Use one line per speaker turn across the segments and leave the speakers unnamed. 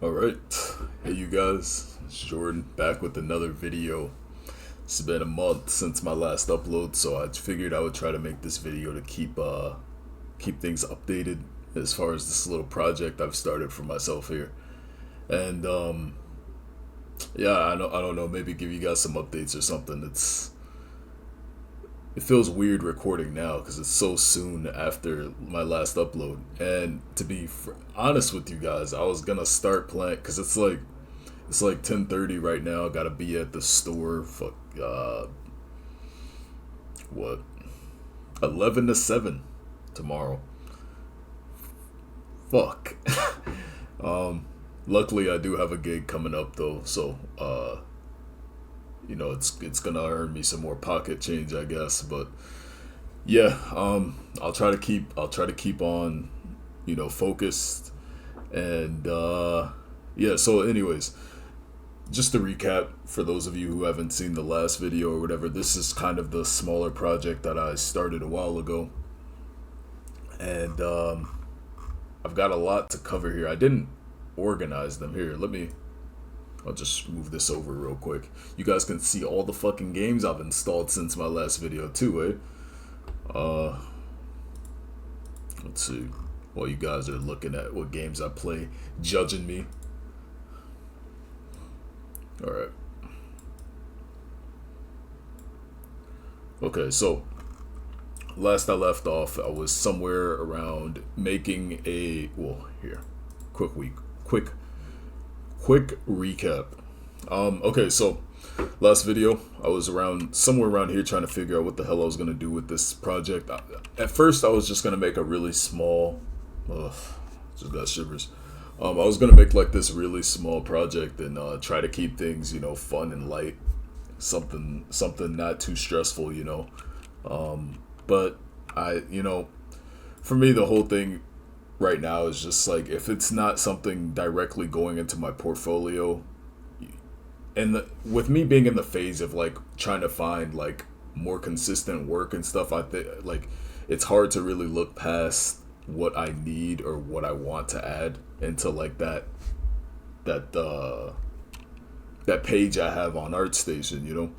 Alright, hey you guys, it's Jordan back with another video. It's been a month since my last upload, so I figured I would try to make this video to keep things updated as far as this little project I've started for myself here. And yeah, I don't know, maybe give you guys some updates or something. It feels weird recording now because it's so soon after my last upload. And to be honest with you guys, I was gonna start playing because it's like 10:30 right now. I gotta be at the store. Fuck, what? 11 to 7 tomorrow. Fuck. Luckily I do have a gig coming up though, so it's gonna earn me some more pocket change, I guess. But yeah, I'll try to keep on, focused. And yeah, so anyways, just to recap for those of you who haven't seen the last video or whatever, this is kind of the smaller project that I started a while ago. And I've got a lot to cover here. I didn't organize them here. I'll just move this over real quick. You guys can see all the fucking games I've installed since my last video too, eh? Let's see. While you guys are looking at what games I play, judging me. Alright. Okay, so last I left off, I was somewhere around making here. Quick recap. Okay, so last video, I was somewhere around here trying to figure out what the hell I was gonna do with this project. At first, I was just gonna make a really small. Just got shivers. I was gonna make like this really small project and try to keep things, fun and light, something not too stressful, But for me, the whole thing right now is just like, if it's not something directly going into my portfolio, and with me being in the phase of like trying to find like more consistent work and stuff, I think like it's hard to really look past what I need or what I want to add into like that page I have on ArtStation.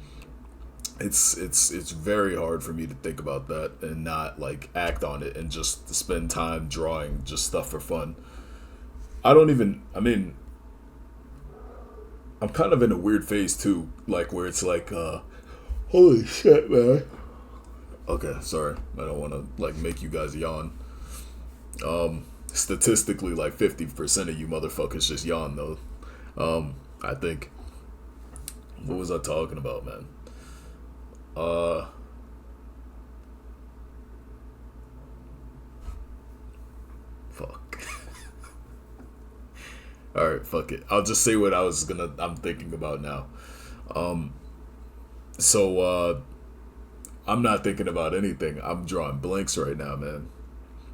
It's very hard for me to think about that and not like act on it and just spend time drawing just stuff for fun. I'm kind of in a weird phase too, like where it's like holy shit, man. Okay, sorry. I don't want to like make you guys yawn. Statistically like 50% of you motherfuckers just yawn though. I think. What was I talking about, man? Fuck. Alright, fuck it. I'll just say what I'm thinking about now. So I'm not thinking about anything. I'm drawing blanks right now, man.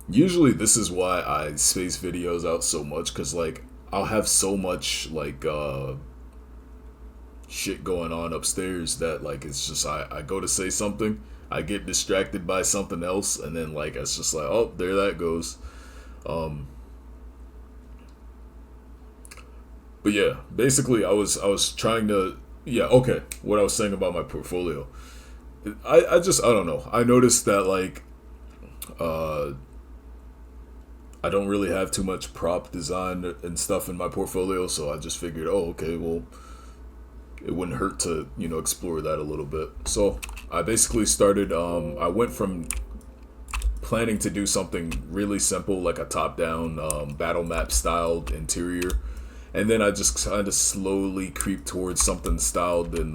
Usually this is why I space videos out so much, because like I'll have so much like shit going on upstairs that like it's just I go to say something, I get distracted by something else, and then like it's just like, oh, there that goes. But yeah, basically I was trying to, okay, what I was saying about my portfolio. I don't know. I noticed that like I don't really have too much prop design and stuff in my portfolio, so I just figured, oh, okay, well, it wouldn't hurt to, explore that a little bit. So I basically started, I went from planning to do something really simple, like a top-down battle map styled interior, and then I just kind of slowly creep towards something styled in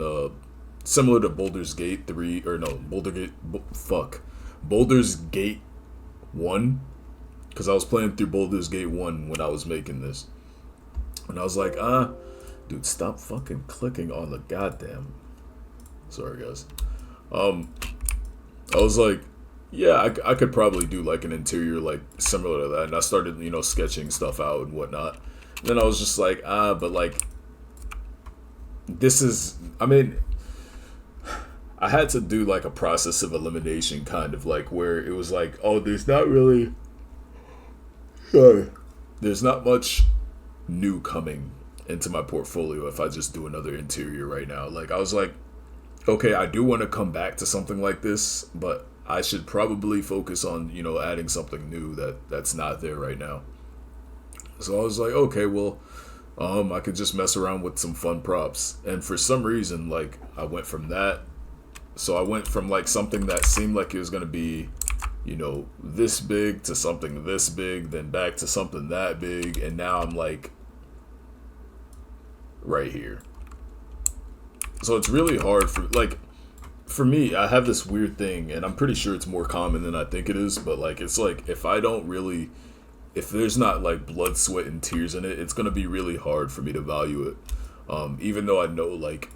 similar to Baldur's Gate 3, or no, Baldur's Gate 1, because I was playing through Baldur's Gate 1 when I was making this, and I was like, dude, stop fucking clicking on the goddamn. Sorry, guys. I was like, yeah, I could probably do like an interior like similar to that, and I started, sketching stuff out and whatnot. And then I was just like, but like, this is, I had to do like a process of elimination, kind of like where it was like, oh, there's not much new coming into my portfolio if I just do another interior right now. Like I was like, okay, I do want to come back to something like this, but I should probably focus on, adding something new that's not there right now. So I was like, okay, well, I could just mess around with some fun props. And for some reason, like I went from that. So I went from like something that seemed like it was gonna be, this big to something this big, then back to something that big, and now I'm like right here. So it's really hard for me, I have this weird thing, and I'm pretty sure it's more common than I think it is, but like it's like if there's not like blood, sweat, and tears in it, it's gonna be really hard for me to value it. Even though I know like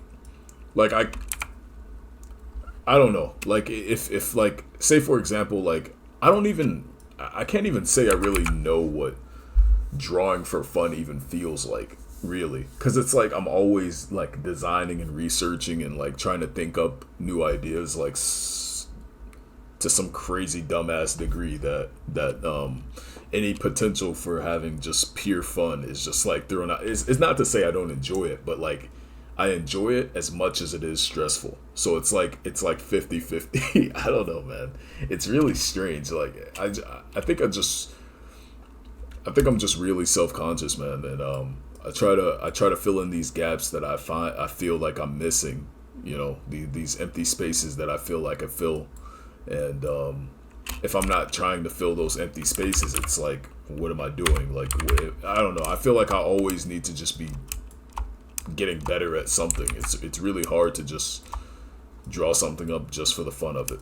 I don't know. Like if like say for example, like I can't even say I really know what drawing for fun even feels like, really, because it's like I'm always like designing and researching and like trying to think up new ideas, like to some crazy dumbass degree that any potential for having just pure fun is just like thrown out. It's not to say I don't enjoy it, but like I enjoy it as much as it is stressful. So it's like 50-50. I don't know, man. It's really strange. Like I think I'm just really self-conscious, man, and I try to fill in these gaps that I feel like I'm missing, these empty spaces that I feel like I fill. And if I'm not trying to fill those empty spaces, it's like, what am I doing? Like, I don't know. I feel like I always need to just be getting better at something. It's really hard to just draw something up just for the fun of it.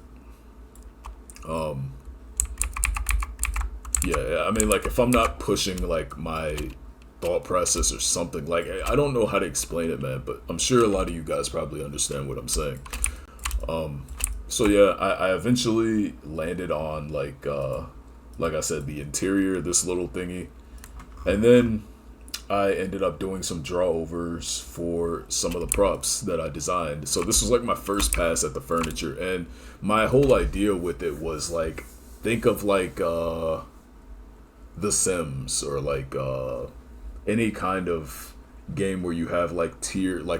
Yeah, I mean, like if I'm not pushing like my thought process or something, like I don't know how to explain it, man, but I'm sure a lot of you guys probably understand what I'm saying. So yeah, I eventually landed on like I said, the interior, this little thingy, and then I ended up doing some draw overs for some of the props that I designed. So this was like my first pass at the furniture, and my whole idea with it was like, think of like The Sims, or like any kind of game where you have like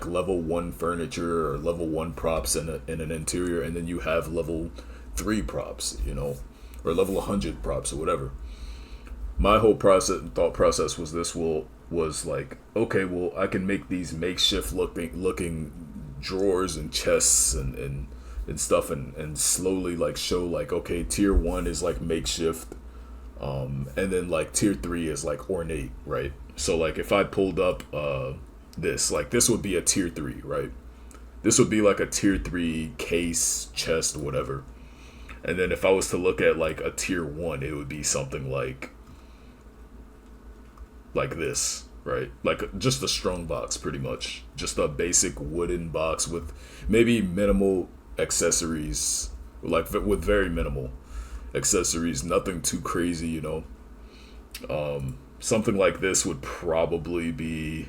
level 1 furniture or level 1 props in an interior, and then you have level 3 props, or level 100 props or whatever. My whole thought process was like, okay, well, I can make these makeshift looking drawers and chests and stuff, and slowly like show like, okay, tier 1 is like makeshift, and then like tier 3 is like ornate, right? So like if I pulled up this would be a tier 3, right? This would be like a tier 3 case, chest, whatever. And then if I was to look at like a tier 1, it would be something like this, right? Like just a strong box, pretty much. Just a basic wooden box with maybe minimal accessories, like with very minimal accessories, nothing too crazy, Something like this would probably be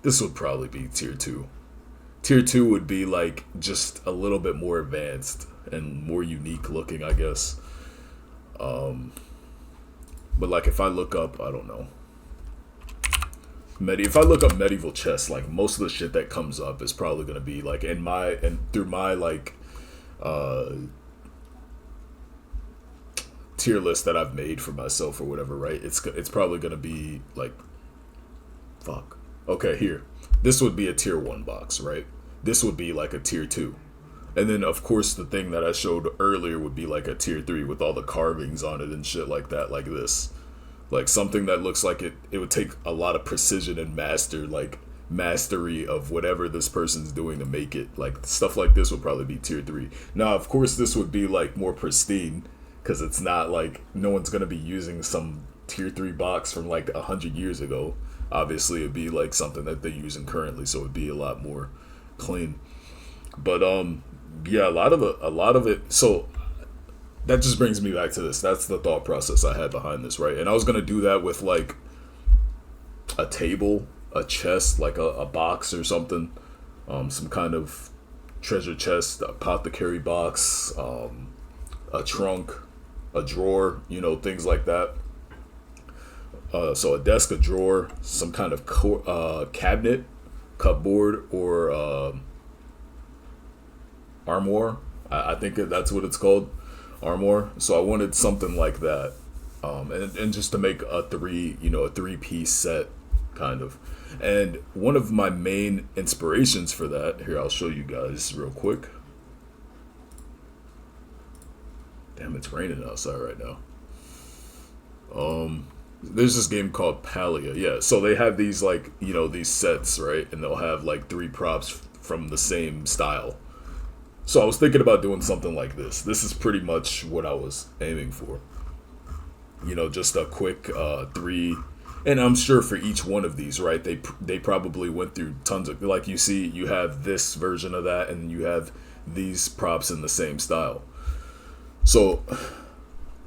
tier 2. Tier 2 would be like just a little bit more advanced and more unique looking, I guess. But like if I look up, I don't know, if I look up medieval chess, like most of the shit that comes up is probably gonna be like through my like tier list that I've made for myself or whatever, right? It's probably gonna be like, fuck. Okay, here. This would be a tier 1 box, right? This would be like a tier 2. And then of course the thing that I showed earlier would be like a tier 3 with all the carvings on it and shit like that, like this. Like something that looks like it would take a lot of precision and mastery of whatever this person's doing to make it. Like stuff like this would probably be tier 3. Now of course this would be like more pristine, because it's not like, no one's gonna be using some tier 3 box from like 100 years ago. Obviously it'd be like something that they're using currently, so it'd be a lot more clean. But yeah, a lot of it. So that just brings me back to this. That's the thought process I had behind this, right? And I was gonna do that with like a table, a chest, like a box or something, some kind of treasure chest, a apothecary box, a trunk, a drawer, things like that. So a desk, a drawer, some kind of cabinet, cupboard, or armoire. I think that's what it's called, armoire. So I wanted something like that, and just to make a a 3-piece set, kind of. And one of my main inspirations for that, here I'll show you guys real quick. Damn, it's raining outside right now. There's this game called Palia. Yeah, so they have these these sets, right? And they'll have like 3 props from the same style. So I was thinking about doing something like this. This is pretty much what I was aiming for. Just a quick 3, and I'm sure for each one of these, right? They probably went through tons of, like, you see, you have this version of that, and you have these props in the same style. So,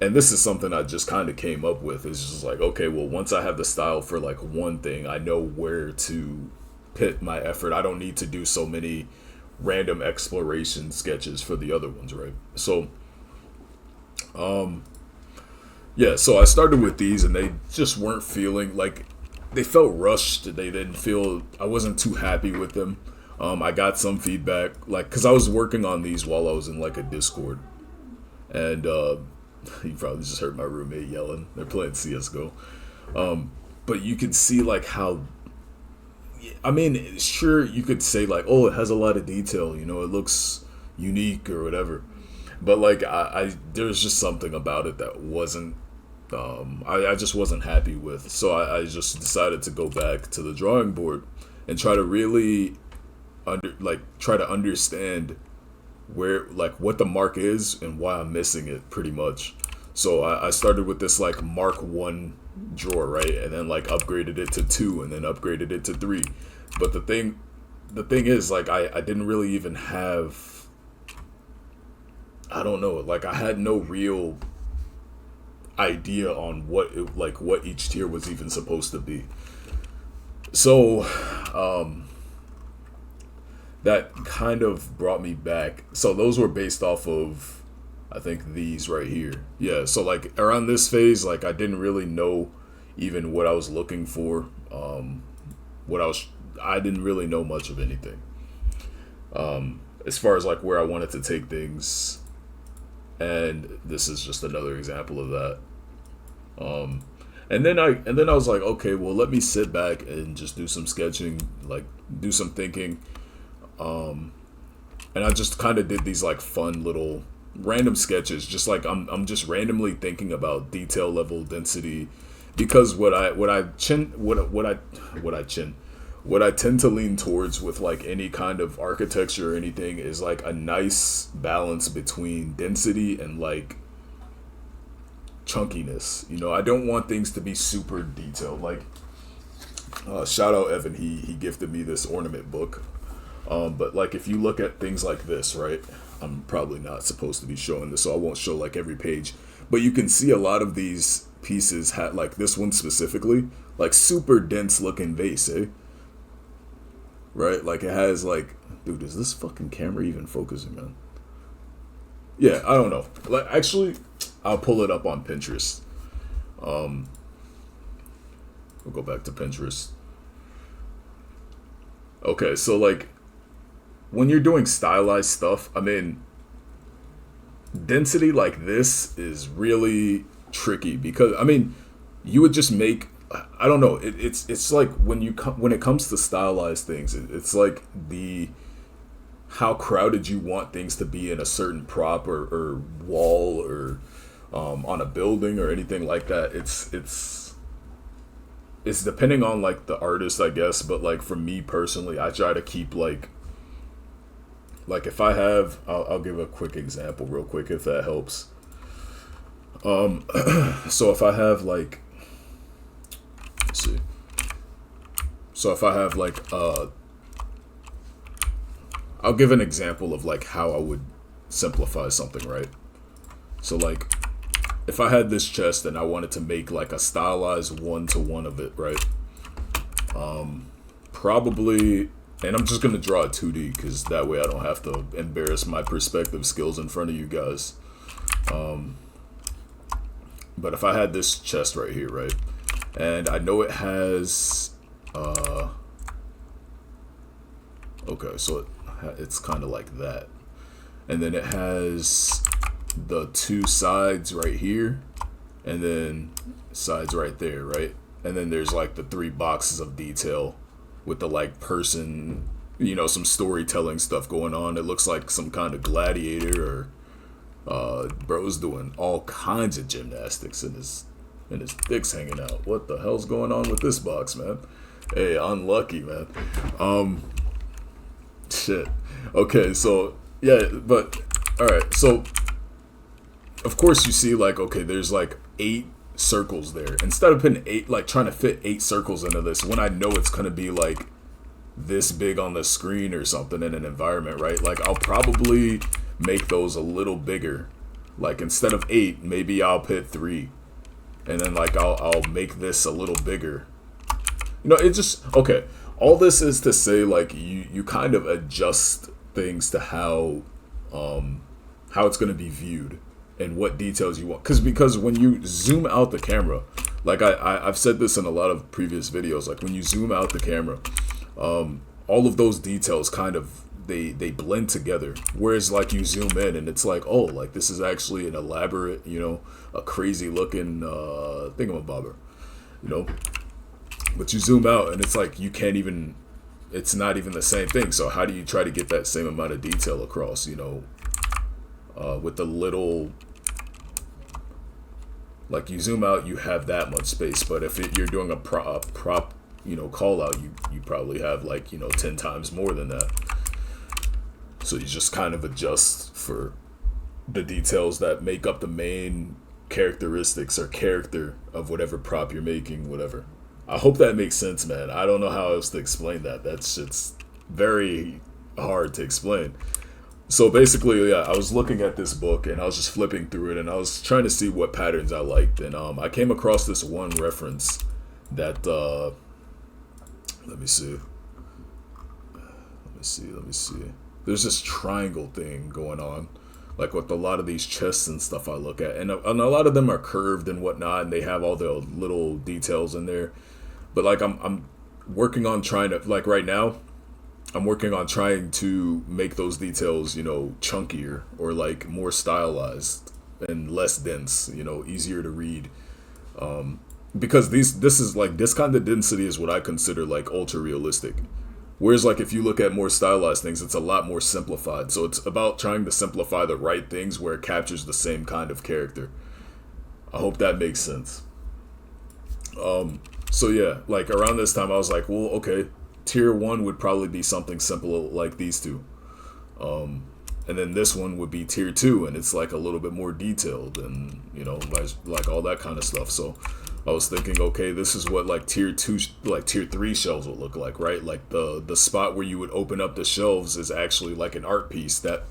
and this is something I just kind of came up with. It's just like, okay, well, once I have the style for like one thing, I know where to pit my effort. I don't need to do so many random exploration sketches for the other ones, right? So, yeah, so I started with these, and they just weren't feeling like, they felt rushed. They didn't feel, I wasn't too happy with them. I got some feedback, like, because I was working on these while I was in like a Discord, and you probably just heard my roommate yelling. They're playing CSGO. But you could see like how, I mean, sure, you could say like, oh, it has a lot of detail, it looks unique or whatever. But like, there's just something about it that wasn't, I just wasn't happy with. So I just decided to go back to the drawing board and try to really try to understand where, like, what the mark is and why I'm missing it, pretty much. So I started with this like Mark 1 drawer, right? And then like upgraded it to 2, and then upgraded it to 3. But the thing is, like, I didn't really even have, I don't know, like, I had no real idea on what each tier was even supposed to be. So that kind of brought me back. So those were based off of, I think, these right here. Yeah, so like around this phase, like, I didn't really know even what I was looking for. I didn't really know much of anything. As far as like where I wanted to take things, and this is just another example of that. And then I was like, okay, well, let me sit back and just do some sketching, like do some thinking. And I just kind of did these like fun little random sketches, just like I'm just randomly thinking about detail level, density, because what I tend to lean towards with like any kind of architecture or anything is like a nice balance between density and like chunkiness. I don't want things to be super detailed. Like, shout out Evan, he gifted me this ornament book. But like, if you look at things like this, right, I'm probably not supposed to be showing this, so I won't show like every page, but you can see a lot of these pieces had, like this one specifically, like super dense looking vase, right? Like, it has like, dude, is this fucking camera even focusing, man? Yeah, I don't know. Like, actually, I'll pull it up on Pinterest. We'll go back to Pinterest. Okay, so like, when you're doing stylized stuff, I mean, density like this is really tricky, because I mean, you would just make, I don't know, it's like when it comes to stylized things, it's like how crowded you want things to be in a certain prop or wall or on a building or anything like that. It's depending on like the artist, I guess, but like for me personally, I try to keep like if I have, I'll give a quick example real quick if that helps. So if I have like, let's see. So if I have like, I'll give an example of like how I would simplify something, right? So like, if I had this chest and I wanted to make like a stylized 1-to-1 of it, right? Probably, and I'm just going to draw a 2D because that way I don't have to embarrass my perspective skills in front of you guys. But if I had this chest right here, right? And I know it has, okay, so it's kind of like that. And then it has the two sides right here, and then sides right there, right? And then there's like the three boxes of detail with the like person, you know, some storytelling stuff going on. It looks like some kind of gladiator, or bro's doing all kinds of gymnastics, and his dick's hanging out. What the hell's going on with this box, man? Hey, unlucky, man. Shit. Okay, so yeah, but all right, so of course you see like, okay, there's like 8 circles there. Instead of putting 8, like trying to fit 8 circles into this, when I know it's gonna be like this big on the screen or something in an environment, right? Like I'll probably make those a little bigger. Like instead of 8, maybe I'll put 3, and then like I'll make this a little bigger. You know, it just, okay. All this is to say, like you kind of adjust things to how it's gonna be viewed and what details you want. Because when you zoom out the camera, like I've said this in a lot of previous videos, like when you zoom out the camera, all of those details kind of they blend together. Whereas like you zoom in and it's like, oh, like this is actually an elaborate, you know, a crazy looking thingamabobber, you know. But you zoom out and it's like you can't even, it's not even the same thing. So how do you try to get that same amount of detail across, you know, with the little, like you zoom out, you have that much space. But if you're doing a prop, you know, call out, you probably have like, you know, 10 times more than that. So you just kind of adjust for the details that make up the main characteristics or character of whatever prop you're making, whatever. I hope that makes sense, man. I don't know how else to explain that. It's very hard to explain. So basically, yeah, I was looking at this book and I was just flipping through it and I was trying to see what patterns I liked. And I came across this one reference that, let me see. There's this triangle thing going on, like with a lot of these chests and stuff I look at. And a lot of them are curved and whatnot, and they have all the little details in there. But like I'm working on trying to, like right now, I'm working on trying to make those details, you know, chunkier or like more stylized and less dense, you know, easier to read. Because this kind of density is what I consider like ultra realistic. Whereas like if you look at more stylized things, it's a lot more simplified. So it's about trying to simplify the right things where it captures the same kind of character. I hope that makes sense. So yeah, like around this time I was like, well, okay, tier 1 would probably be something simple like these two. And then this one would be tier 2, and it's like a little bit more detailed and, you know, like all that kind of stuff. So I was thinking, okay, this is what like tier 2, like tier 3 shelves would look like, right? Like the spot where you would open up the shelves is actually like an art piece that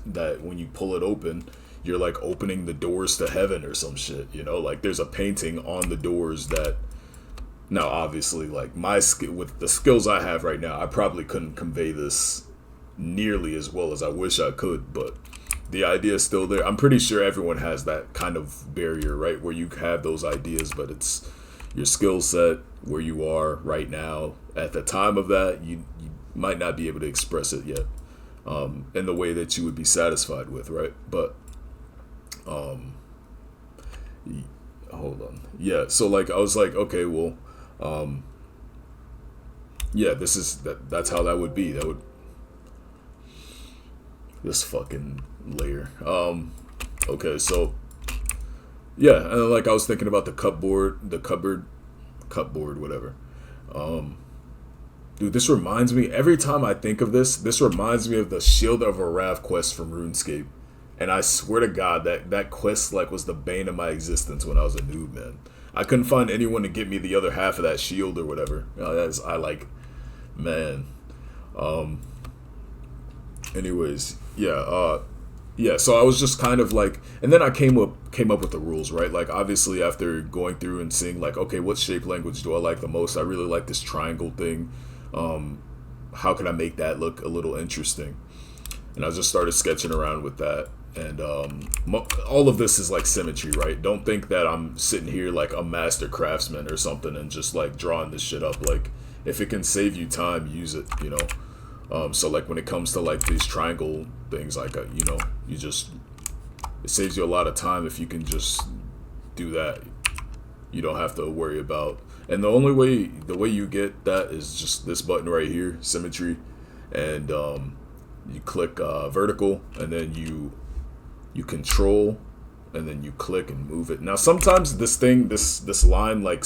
when you pull it open, you're like opening the doors to heaven or some shit, you know? Like there's a painting on the doors that, now obviously like with the skills I have right now, I probably couldn't convey this nearly as well as I wish I could, but the idea is still there. I'm pretty sure everyone has that kind of barrier, right? Where you have those ideas, but it's your skill set, where you are right now. At the time of that, you might not be able to express it yet in the way that you would be satisfied with, right? But hold on. Yeah, so like I was like, okay, well, yeah, that's how that would be. That would, this fucking layer. Okay, so yeah, and like I was thinking about the cupboard, whatever. Dude, this reminds me, every time I think of this reminds me of the Shield of Arav quest from RuneScape. And I swear to God, that quest like was the bane of my existence when I was a noob, man. I couldn't find anyone to get me the other half of that shield or whatever. Man. Anyways, yeah, so I was just kind of like, and then I came up with the rules, right? Like obviously after going through and seeing like, okay, what shape language do I like the most? I really like this triangle thing. How can I make that look a little interesting? And I just started sketching around with that. And all of this is like symmetry, right? Don't think that I'm sitting here like a master craftsman or something and just like drawing this shit up. Like, if it can save you time, use it, you know? So like when it comes to like these triangle things, like, you know, it saves you a lot of time if you can just do that. You don't have to worry about, and the way you get that is just this button right here, symmetry, and you click vertical, and then you control, and then you click and move it. Now sometimes this line, like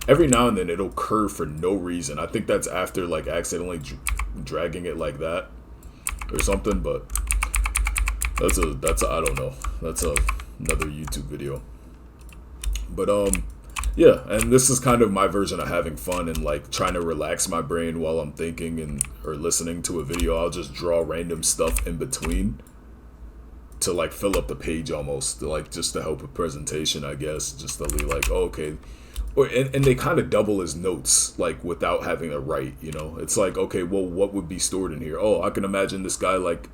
every now and then it'll curve for no reason. I think that's after like accidentally dragging it like that or something, but that's a I don't know. That's another YouTube video. But yeah, and this is kind of my version of having fun and like trying to relax my brain while I'm thinking and or listening to a video. I'll just draw random stuff in between to like fill up the page almost, to, like, just to help with presentation, I guess. Just to be like, oh, okay. And they kind of double as notes, like without having to write, you know. It's like, okay, well, what would be stored in here? Oh, I can imagine this guy, like,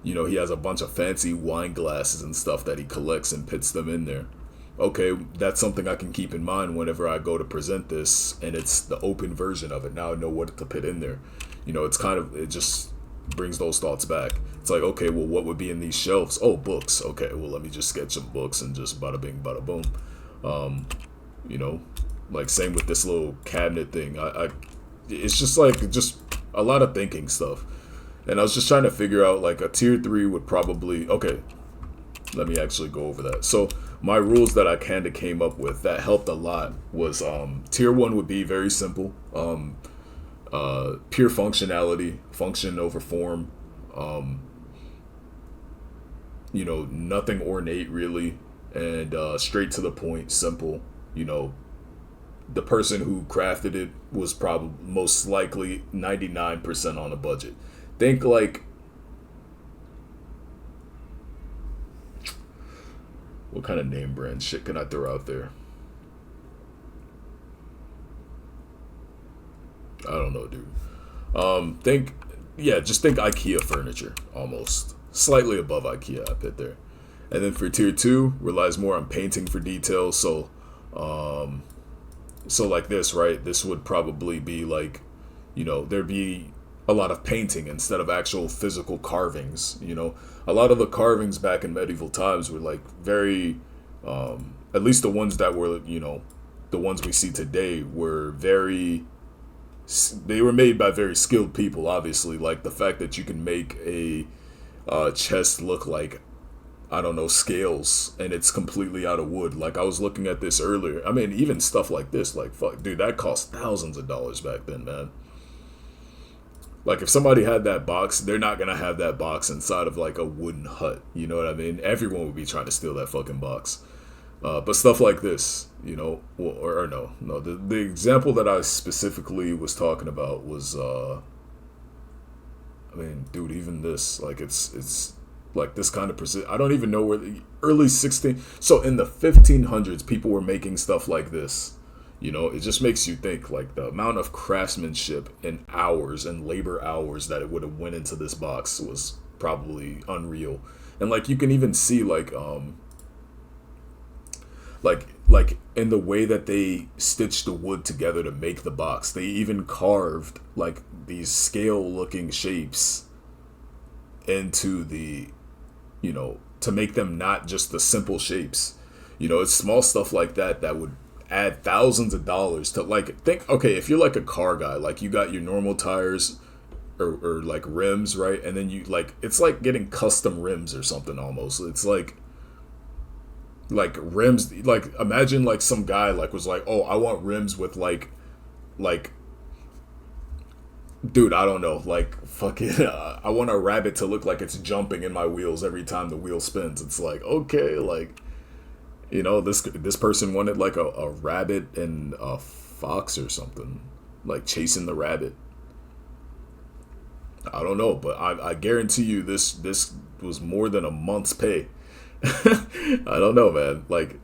you know, he has a bunch of fancy wine glasses and stuff that he collects and puts them in there. Okay, that's something I can keep in mind whenever I go to present this, and it's the open version of it. Now I know what to put in there. You know, it just brings those thoughts back. It's like, okay, well, what would be in these shelves? Oh, books. Okay, well, let me just sketch some books and just bada bing, bada boom. You know, like same with this little cabinet thing. It's just like, just a lot of thinking stuff. And I was just trying to figure out, like, a tier 3 would probably, okay, let me actually go over that. So my rules that I kind of came up with that helped a lot was tier 1 would be very simple. Pure functionality, function over form. You know, nothing ornate really, and straight to the point, simple. You know, the person who crafted it was probably most likely 99% on a budget. Think like, what kind of name brand shit can I throw out there? I don't know, dude. Just think IKEA furniture, almost. Slightly above IKEA, I put there. And then for tier 2, relies more on painting for details. So like this, right? This would probably be like, you know, there'd be a lot of painting instead of actual physical carvings. You know, a lot of the carvings back in medieval times were like very, at least the ones that were, you know, the ones we see today were they were made by very skilled people, obviously. Like the fact that you can make a chest look like, I don't know, scales, and it's completely out of wood. Like, I was looking at this earlier. I mean, even stuff like this, like, fuck, dude, that cost thousands of dollars back then, man. Like, if somebody had that box, they're not gonna have that box inside of, like, a wooden hut. You know what I mean? Everyone would be trying to steal that fucking box. But stuff like this, you know, or no. The example that I specifically was talking about was, I mean, dude, even this, like, it's like this kind of precision. I don't even know where the early 16. So in the 1500s, people were making stuff like this. You know, it just makes you think, like, the amount of craftsmanship and hours and labor hours that it would have went into this box was probably unreal. And like, you can even see like in the way that they stitched the wood together to make the box. They even carved like these scale looking shapes into the, you know, to make them not just the simple shapes. You know, it's small stuff like that that would add thousands of dollars to, like, think, okay, if you're like a car guy, like you got your normal tires or like rims, right? And then you like, it's like getting custom rims or something almost. It's like rims, like imagine like some guy like was like, oh, I want rims with like dude, I don't know, like fucking I want a rabbit to look like it's jumping in my wheels every time the wheel spins. It's like, okay, like, you know, this person wanted like a rabbit and a fox or something, like chasing the rabbit. I don't know, but I guarantee you this was more than a month's pay. I don't know, man. Like,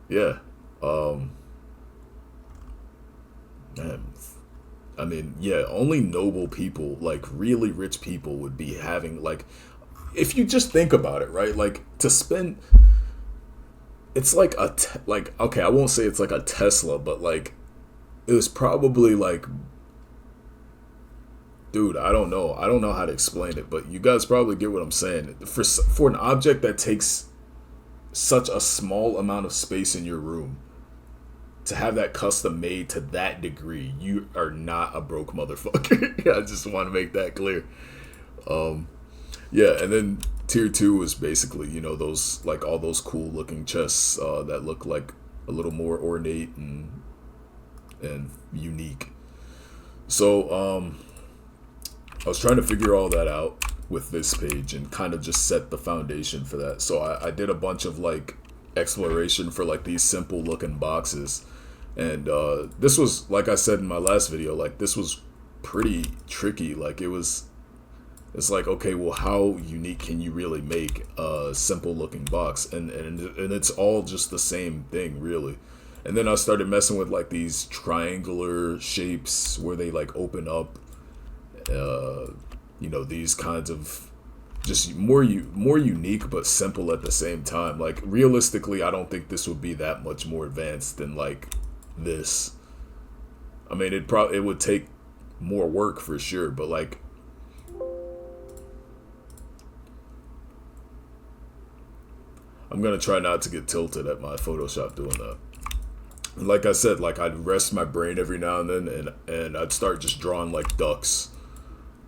yeah. Man, I mean, yeah, only noble people, like really rich people would be having, like, if you just think about it, right? Like to spend, it's like like okay, I won't say it's like a Tesla, but like it was probably like, dude, I don't know how to explain it, but you guys probably get what I'm saying. For an object that takes such a small amount of space in your room, to have that custom made to that degree, you are not a broke motherfucker. I just want to make that clear. Yeah, and then tier two was basically, you know, those like all those cool looking chests that look like a little more ornate and unique. So I was trying to figure all that out with this page and kind of just set the foundation for that. So I did a bunch of like exploration for like these simple looking boxes, and this was, like I said in my last video, like this was pretty tricky. Like it's like, okay, well, how unique can you really make a simple looking box? And it's all just the same thing, really. And then I started messing with like these triangular shapes where they like open up, you know, these kinds of just more unique but simple at the same time. Like realistically, I don't think this would be that much more advanced than like this. I mean, it would take more work for sure, but like I'm gonna try not to get tilted at my Photoshop doing that. And like I said, like I'd rest my brain every now and then, and I'd start just drawing like ducks.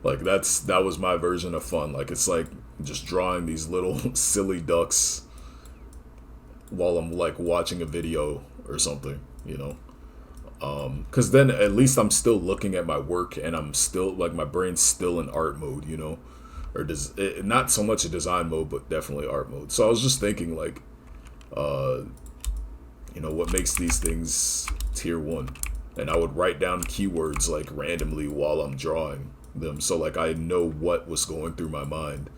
Like that was my version of fun. Like it's like just drawing these little silly ducks while I'm like watching a video or something, you know. Because then at least I'm still looking at my work and I'm still like my brain's still in art mode, you know, or not so much a design mode, but definitely art mode. So I was just thinking like, you know, what makes these things tier one, and I would write down keywords like randomly while I'm drawing them, so like I know what was going through my mind.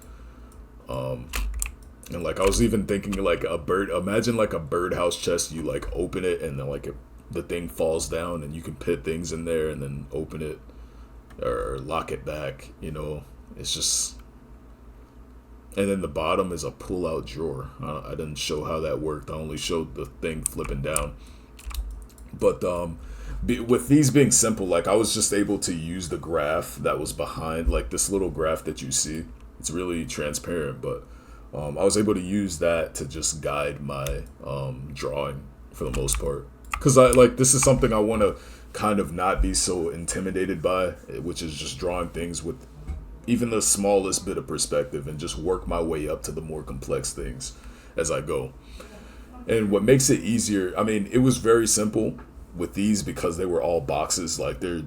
And like I was even thinking like a bird. Imagine like a birdhouse chest. You like open it and then like the thing falls down and you can put things in there and then open it or lock it back. You know, it's just. And then the bottom is a pull-out drawer. I didn't show how that worked. I only showed the thing flipping down. But with these being simple, like I was just able to use the graph that was behind, like this little graph that you see. It's really transparent, but I was able to use that to just guide my drawing for the most part. Because this is something I want to kind of not be so intimidated by, which is just drawing things with even the smallest bit of perspective and just work my way up to the more complex things as I go. And what makes it easier, I mean, it was very simple with these because they were all boxes. Like they're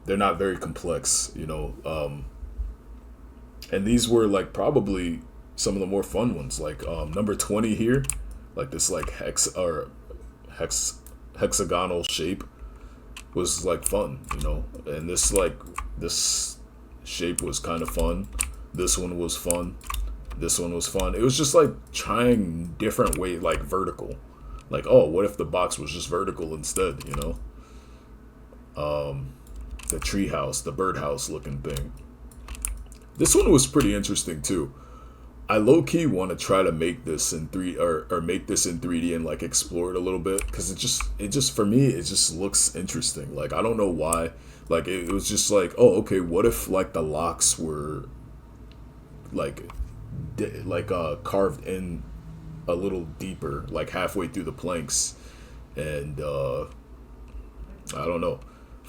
not very complex, you know. And these were like probably some of the more fun ones. Like number 20 here, like this like hexagonal shape was like fun, you know. And this shape was kind of fun. This one was fun. This one was fun. It was just like trying different ways, like vertical. Like, oh, what if the box was just vertical instead, you know? The tree house, the birdhouse looking thing. This one was pretty interesting too. I low-key want to try to make this in make this in 3D and like explore it a little bit, because it just for me it just looks interesting. Like I don't know why. Like it was just like, oh, okay, what if like the locks were like carved in a little deeper, like halfway through the planks, and I don't know.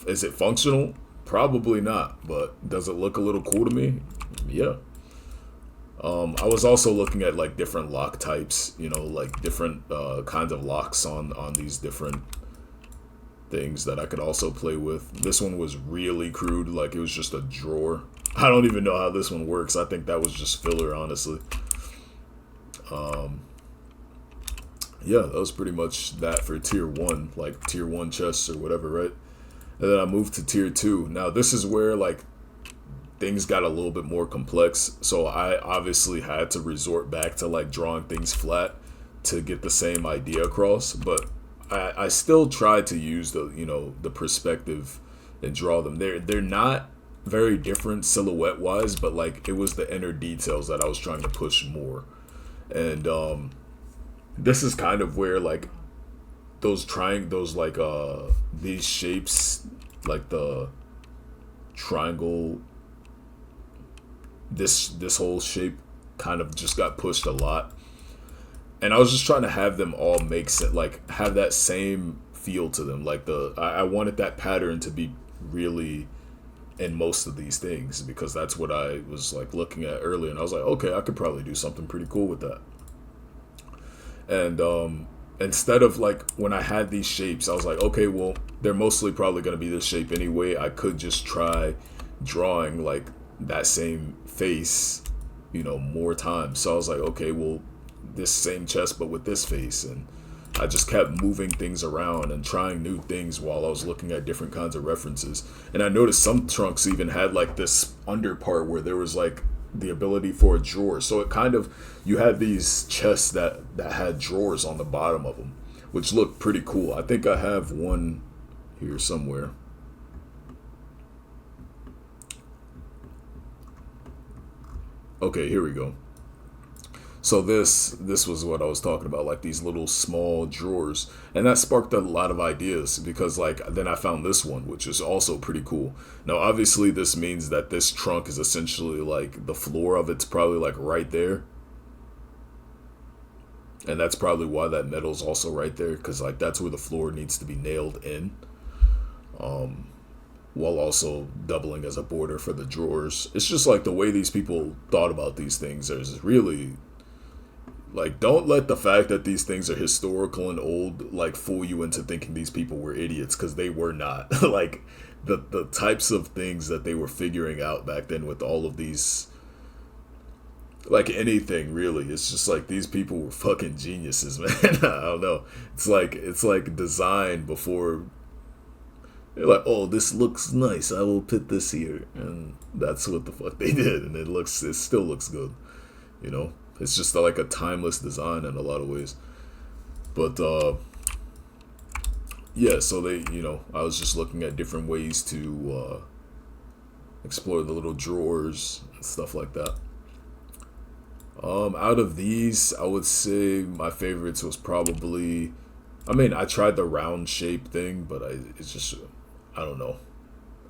Is it functional? Probably not, but does it look a little cool to me? Yeah. I was also looking at like different lock types, you know, like different kinds of locks on these different things that I could also play with. This one was really crude, like it was just a drawer. I don't even know how this one works. I think that was just filler, honestly. Yeah, that was pretty much that for tier 1, like tier 1 chests or whatever, right? And then I moved to tier 2. Now this is where like things got a little bit more complex, so I obviously had to resort back to like drawing things flat to get the same idea across, but I still tried to use the, you know, the perspective and draw them. They're not very different silhouette wise, but like it was the inner details that I was trying to push more. And this is kind of where like those like these shapes, like the triangle, this whole shape kind of just got pushed a lot. And I was just trying to have them all make sense, like have that same feel to them. Like I wanted that pattern to be really in most of these things, because that's what I was like looking at earlier, and I was like, okay, I could probably do something pretty cool with that. And instead of like when I had these shapes, I was like, okay, well, they're mostly probably going to be this shape anyway. I could just try drawing like that same face, more times. So I was like, okay, well, this same chest but with this face. And I just kept moving things around and trying new things while I was looking at different kinds of references. And I noticed some trunks even had like this under part where there was like the ability for a drawer. So it kind of, you had these chests that had drawers on the bottom of them, which looked pretty cool. I think I have one here somewhere. Okay, here we go. So this was what I was talking about, like these little small drawers, and that sparked a lot of ideas, because like then I found this one, which is also pretty cool. Now obviously this means that this trunk is essentially like the floor of it's probably like right there, and that's probably why that metal's also right there, because like that's where the floor needs to be nailed in, while also doubling as a border for the drawers. It's just like the way these people thought about these things is really, like, don't let the fact that these things are historical and old like fool you into thinking these people were idiots, because they were not. Like the types of things that they were figuring out back then with all of these, like anything really, it's just like these people were fucking geniuses, man. I don't know. It's like design before. They're like, oh, this looks nice, I will put this here, and that's what the fuck they did, and it still looks good, It's just like a timeless design in a lot of ways. But yeah, so they, I was just looking at different ways to explore the little drawers and stuff like that. Out of these, I would say my favorites was probably, I tried the round shape thing, but I don't know.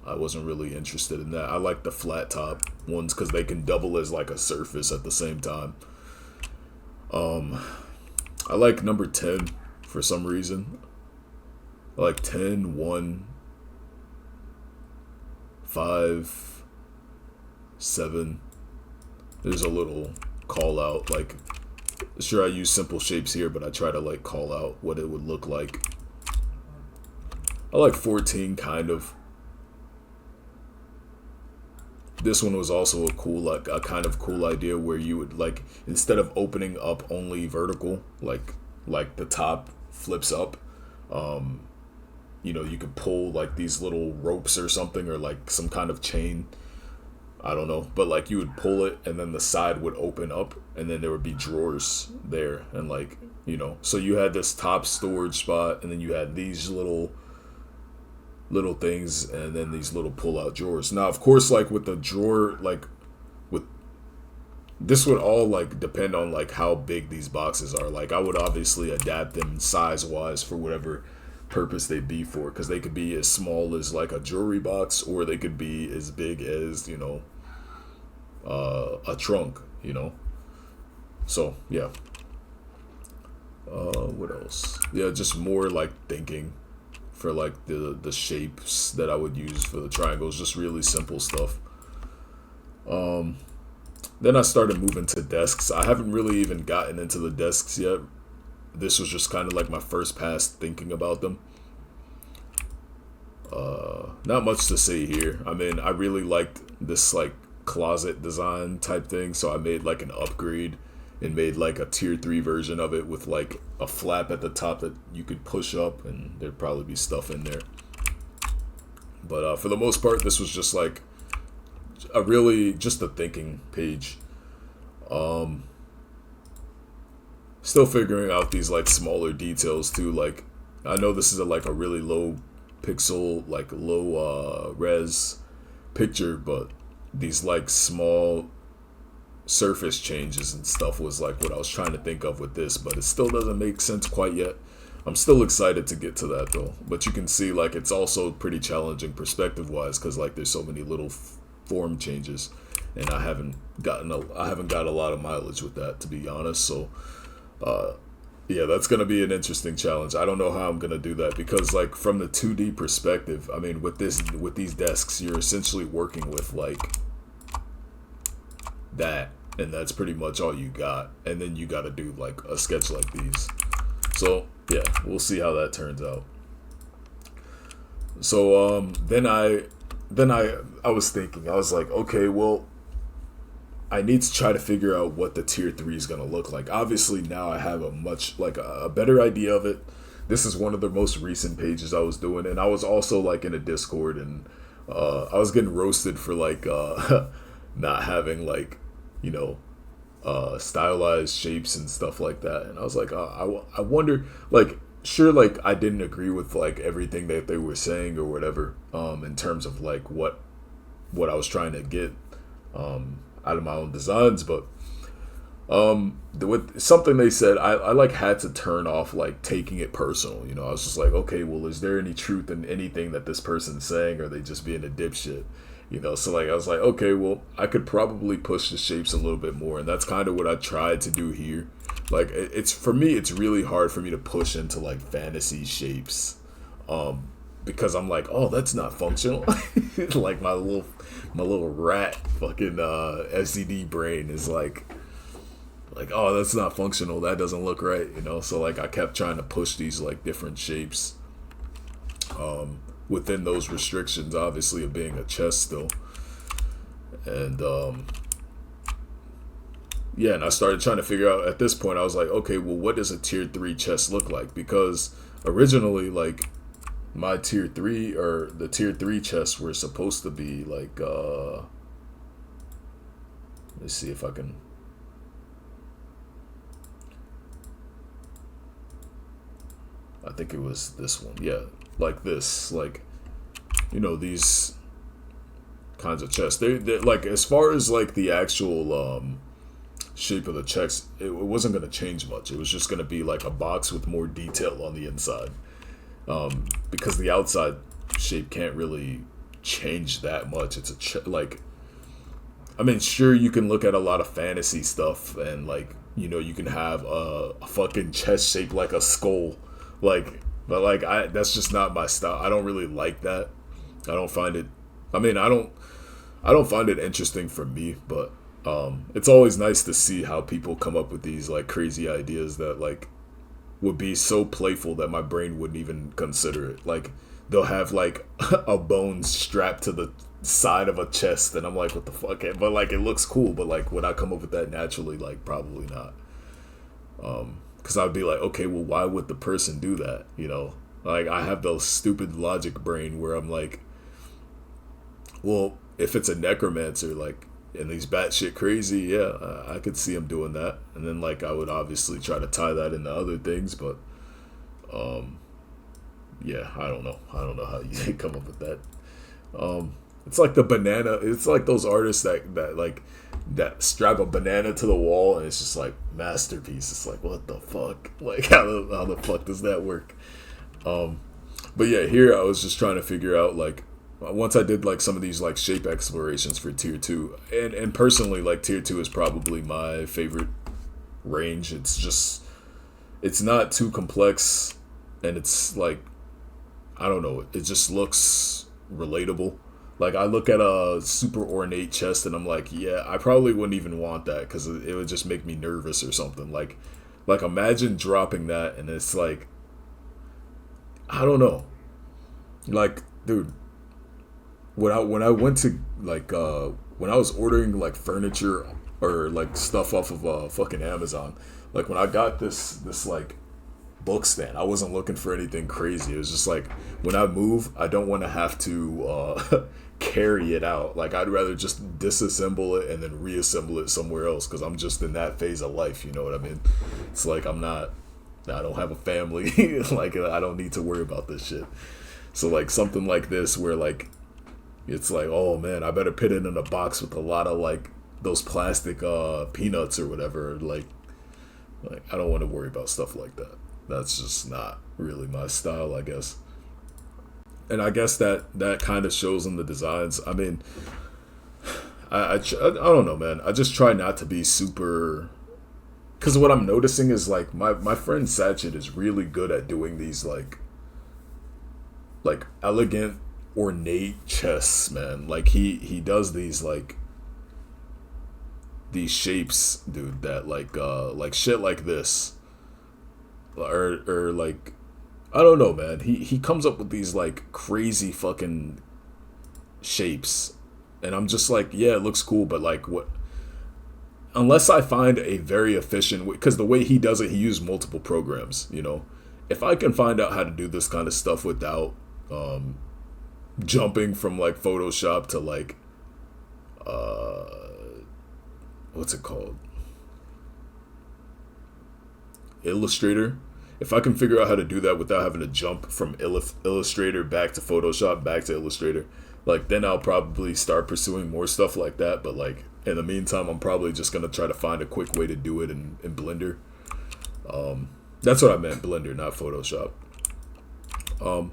I wasn't really interested in that. I like the flat top ones because they can double as like a surface at the same time. I like number 10 for some reason. I like 10, 1, 5, 7. There's a little call out. Like, sure, I use simple shapes here, but I try to like call out what it would look like. I like 14 kind of. This one was also a kind of cool idea where you would like, instead of opening up only vertical, like the top flips up, you could pull like these little ropes or something, or like some kind of chain. I don't know, but like you would pull it and then the side would open up and then there would be drawers there, and like, so you had this top storage spot and then you had these little things and then these little pull out drawers. Now of course, like with the drawer, like with this would all like depend on like how big these boxes are. Like I would obviously adapt them size wise for whatever purpose they'd be for, because they could be as small as like a jewelry box, or they could be as big as a trunk, so yeah. What else? Yeah, just more like thinking for like the shapes that I would use for the triangles, just really simple stuff. Then I started moving to desks. I haven't really even gotten into the desks yet. This was just kind of like my first pass thinking about them. Not much to say here. I really liked this like closet design type thing, so I made like an upgrade and made like a tier 3 version of it with like a flap at the top that you could push up, and there'd probably be stuff in there. But for the most part, this was just like just a thinking page. Still figuring out these like smaller details too. Like I know this is like a really low pixel, like low res picture, but these like small surface changes and stuff was like what I was trying to think of with this, but it still doesn't make sense quite yet. I'm still excited to get to that though, but you can see like it's also pretty challenging perspective wise because like there's so many little form changes, and I haven't got a lot of mileage with that, to be honest. So yeah, that's gonna be an interesting challenge. I don't know how I'm gonna do that because like from the 2D perspective, I mean with these desks, you're essentially working with like that, and that's pretty much all you got, and then you got to do like a sketch like these. So yeah, we'll see how that turns out. So then I was thinking, I was like, okay, well, I need to try to figure out what the tier 3 is gonna look like. Obviously now I have a better idea of it. This is one of the most recent pages I was doing, and I was also like in a Discord, and I was getting roasted for like not having like, you know, stylized shapes and stuff like that. And I was like, I wonder, like, sure, like I didn't agree with like everything that they were saying or whatever, in terms of like what I was trying to get out of my own designs, but with something they said, I like had to turn off like taking it personal. You know, I was just like, okay, well, is there any truth in anything that this person's saying, or are they just being a dipshit? You know, so like I was like, okay, well, I could probably push the shapes a little bit more, and that's kind of what I tried to do here. Like it's for me, it's really hard for me to push into like fantasy shapes, because I'm like, oh, that's not functional. Like my little rat fucking SCD brain is like, oh, that's not functional. That doesn't look right, you know. So like I kept trying to push these like different shapes, within those restrictions, obviously, of being a chest still. And yeah, and I started trying to figure out, at this point I was like, okay, well, what does a tier 3 chest look like? Because originally, like, my tier 3 or the tier 3 chests were supposed to be like let's see if I can, I think it was this one, yeah, like this, like, you know, these kinds of chests, they like, as far as like the actual shape of the chest, it wasn't going to change much. It was just going to be like a box with more detail on the inside, because the outside shape can't really change that much. It's like, I mean, sure, you can look at a lot of fantasy stuff and like, you know, you can have a fucking chest shape like a skull, like, but like that's just not my style. I don't really like that. I don't find it, I mean, I don't find it interesting for me, but it's always nice to see how people come up with these like crazy ideas that like would be so playful that my brain wouldn't even consider it. Like they'll have like a bone strapped to the side of a chest, and I'm like, what the fuck? But like it looks cool, but like would I come up with that naturally? Like probably not. Because I'd be like, okay, well, why would the person do that? You know, like I have those stupid logic brain where I'm like, well, if it's a necromancer, like, and he's batshit crazy, yeah, I could see him doing that. And then like I would obviously try to tie that into other things, but yeah, I don't know how you come up with that. It's like the banana. It's like those artists that strap a banana to the wall, and it's just like masterpiece. It's like, what the fuck? Like how the fuck does that work? But yeah, here I was just trying to figure out, like, once I did like some of these like shape explorations for tier 2, and personally, like, tier 2 is probably my favorite range. It's not too complex, and it's like, I don't know, it just looks relatable. Like I look at a super ornate chest and I'm like, yeah, I probably wouldn't even want that because it would just make me nervous or something. Like imagine dropping that, and it's like, I don't know, like, dude, when I went to like when I was ordering like furniture or like stuff off of fucking Amazon, like when I got this like book stand, I wasn't looking for anything crazy. It was just like, when I move, I don't want to have to carry it out. Like I'd rather just disassemble it and then reassemble it somewhere else, because I'm just in that phase of life, you know what I mean? It's like I don't have a family. Like I don't need to worry about this shit. So like something like this where like It's like, oh man, I better put it in a box with a lot of like those plastic peanuts or whatever. Like I don't want to worry about stuff like that. That's just not really my style, I guess. And I guess that kind of shows in the designs. I mean, I don't know, man. I just try not to be super. Because what I'm noticing is like my friend Satchit is really good at doing these like elegant, ornate chests, man. Like he does these like these shapes, dude. That like shit like this, or like I don't know, man. He comes up with these like crazy fucking shapes, and I'm just like, yeah, it looks cool, but like what? Unless I find a very efficient way, because the way he does it, he used multiple programs. You know, if I can find out how to do this kind of stuff without um, jumping from like Photoshop to like uh, what's it called, Illustrator. If I can figure out how to do that without having to jump from Illustrator back to Photoshop back to Illustrator, like then I'll probably start pursuing more stuff like that. But like in the meantime, I'm probably just gonna try to find a quick way to do it in Blender. That's what I meant, Blender, not Photoshop. Um,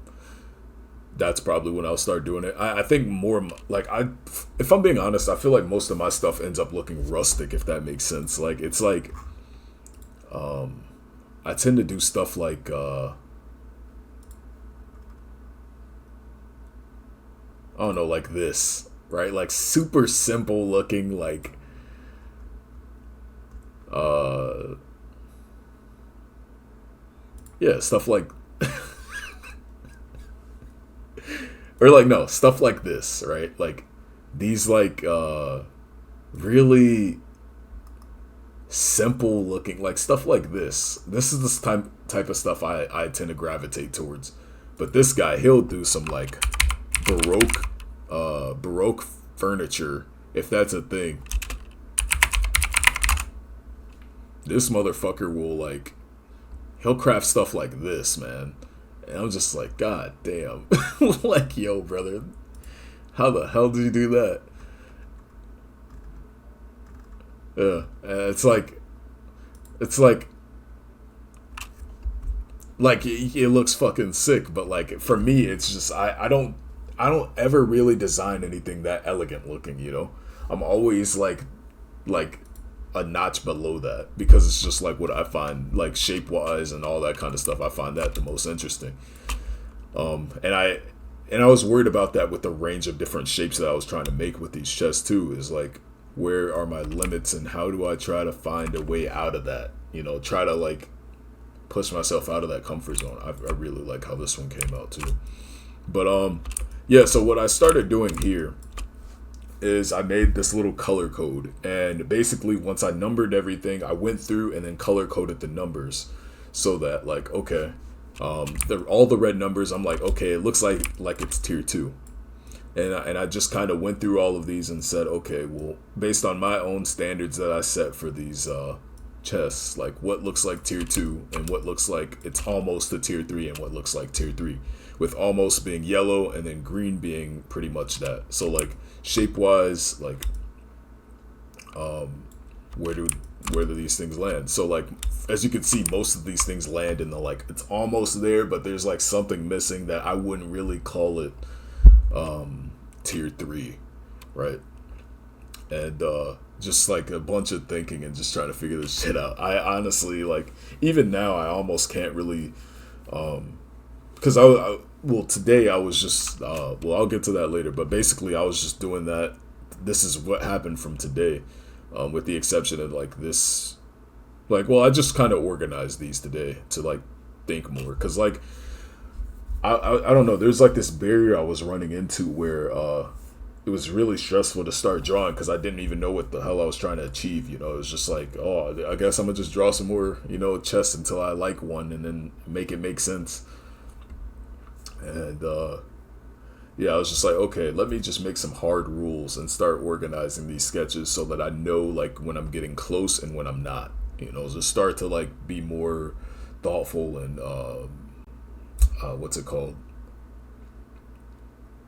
that's probably when I'll start doing it. I think more like if I'm being honest, I feel like most of my stuff ends up looking rustic, if that makes sense. Like it's like um, I tend to do stuff like I don't know, like this, right? Like super simple looking, like uh, yeah, stuff like or like no, stuff like this, right? Like these like really simple looking like stuff like this. This is the type of stuff I tend to gravitate towards. But this guy, he'll do some like baroque furniture, if that's a thing. This motherfucker will like he'll craft stuff like this, man. And I'm just like, God damn. Like, yo, brother, how the hell did you do that? Yeah. And it's like it looks fucking sick, but like for me it's just I don't ever really design anything that elegant looking, you know? I'm always like a notch below that because it's just like what I find like shape wise and all that kind of stuff. I find that the most interesting. And I was worried about that with the range of different shapes that I was trying to make with these chests too. Is like where are my limits and how do I try to find a way out of that? You know, try to like push myself out of that comfort zone. I really like how this one came out too. But yeah. So what I started doing here is I made this little color code, and basically once I numbered everything, I went through and then color coded the numbers so that like okay, all the red numbers. I'm like okay, it looks like it's tier two, and I just kind of went through all of these and said okay, well based on my own standards that I set for these chests, like what looks like tier two and what looks like it's almost a tier three and what looks like tier three, with almost being yellow and then green being pretty much that. So like shape wise, like where do these things land? So like as you can see, most of these things land in the like it's almost there, but there's like something missing that I wouldn't really call it tier three, right? And just like a bunch of thinking and just trying to figure this shit out. I honestly like even now I almost can't really because well today I was just well I'll get to that later, but basically I was just doing that. This is what happened from today, with the exception of like this, like well I just kind of organized these today to like think more because like I don't know, there's like this barrier I was running into where it was really stressful to start drawing because I didn't even know what the hell I was trying to achieve. You know, it was just like, oh, I guess I'm gonna just draw some more, you know, chests until I like one and then make it make sense. And yeah, I was just like, okay, let me just make some hard rules and start organizing these sketches so that I know like when I'm getting close and when I'm not. You know, just start to like be more thoughtful and what's it called?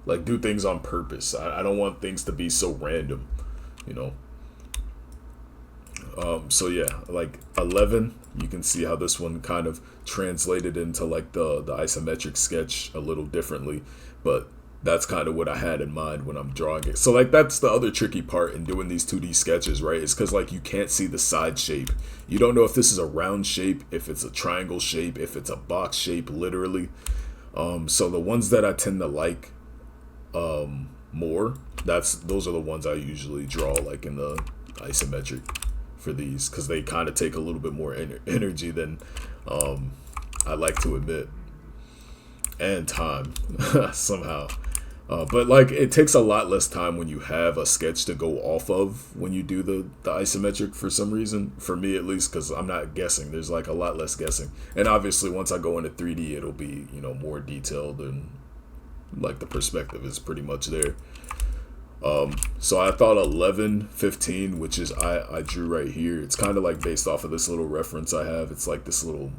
Like do things on purpose. I don't want things to be so random, you know. So yeah, like 11, you can see how this one kind of translated into like the isometric sketch a little differently, but that's kind of what I had in mind when I'm drawing it. So like that's the other tricky part in doing these 2D sketches, right? It's because like you can't see the side shape. You don't know if this is a round shape, if it's a triangle shape, if it's a box shape, literally. So the ones that I tend to like more, those are the ones I usually draw like in the isometric for these, because they kind of take a little bit more energy than I like to admit, and time somehow. But like it takes a lot less time when you have a sketch to go off of when you do the isometric for some reason, for me at least, because I'm not guessing. There's like a lot less guessing, and obviously once I go into 3D it'll be, you know, more detailed, and like the perspective is pretty much there. So I thought 11, 15, which is I drew right here. It's kind of like based off of this little reference I have. It's like this little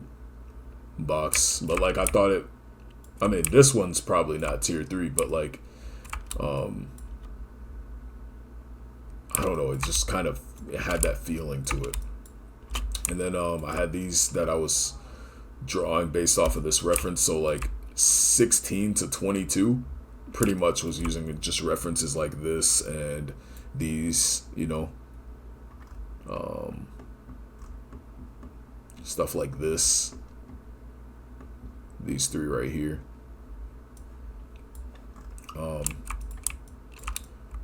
box, but like I thought it. I mean, this one's probably not tier 3, but like, I don't know. It just kind of had that feeling to it. And then I had these that I was drawing based off of this reference. So like 16 to 22. Pretty much was using just references like this and these, you know, stuff like this, these 3 right here.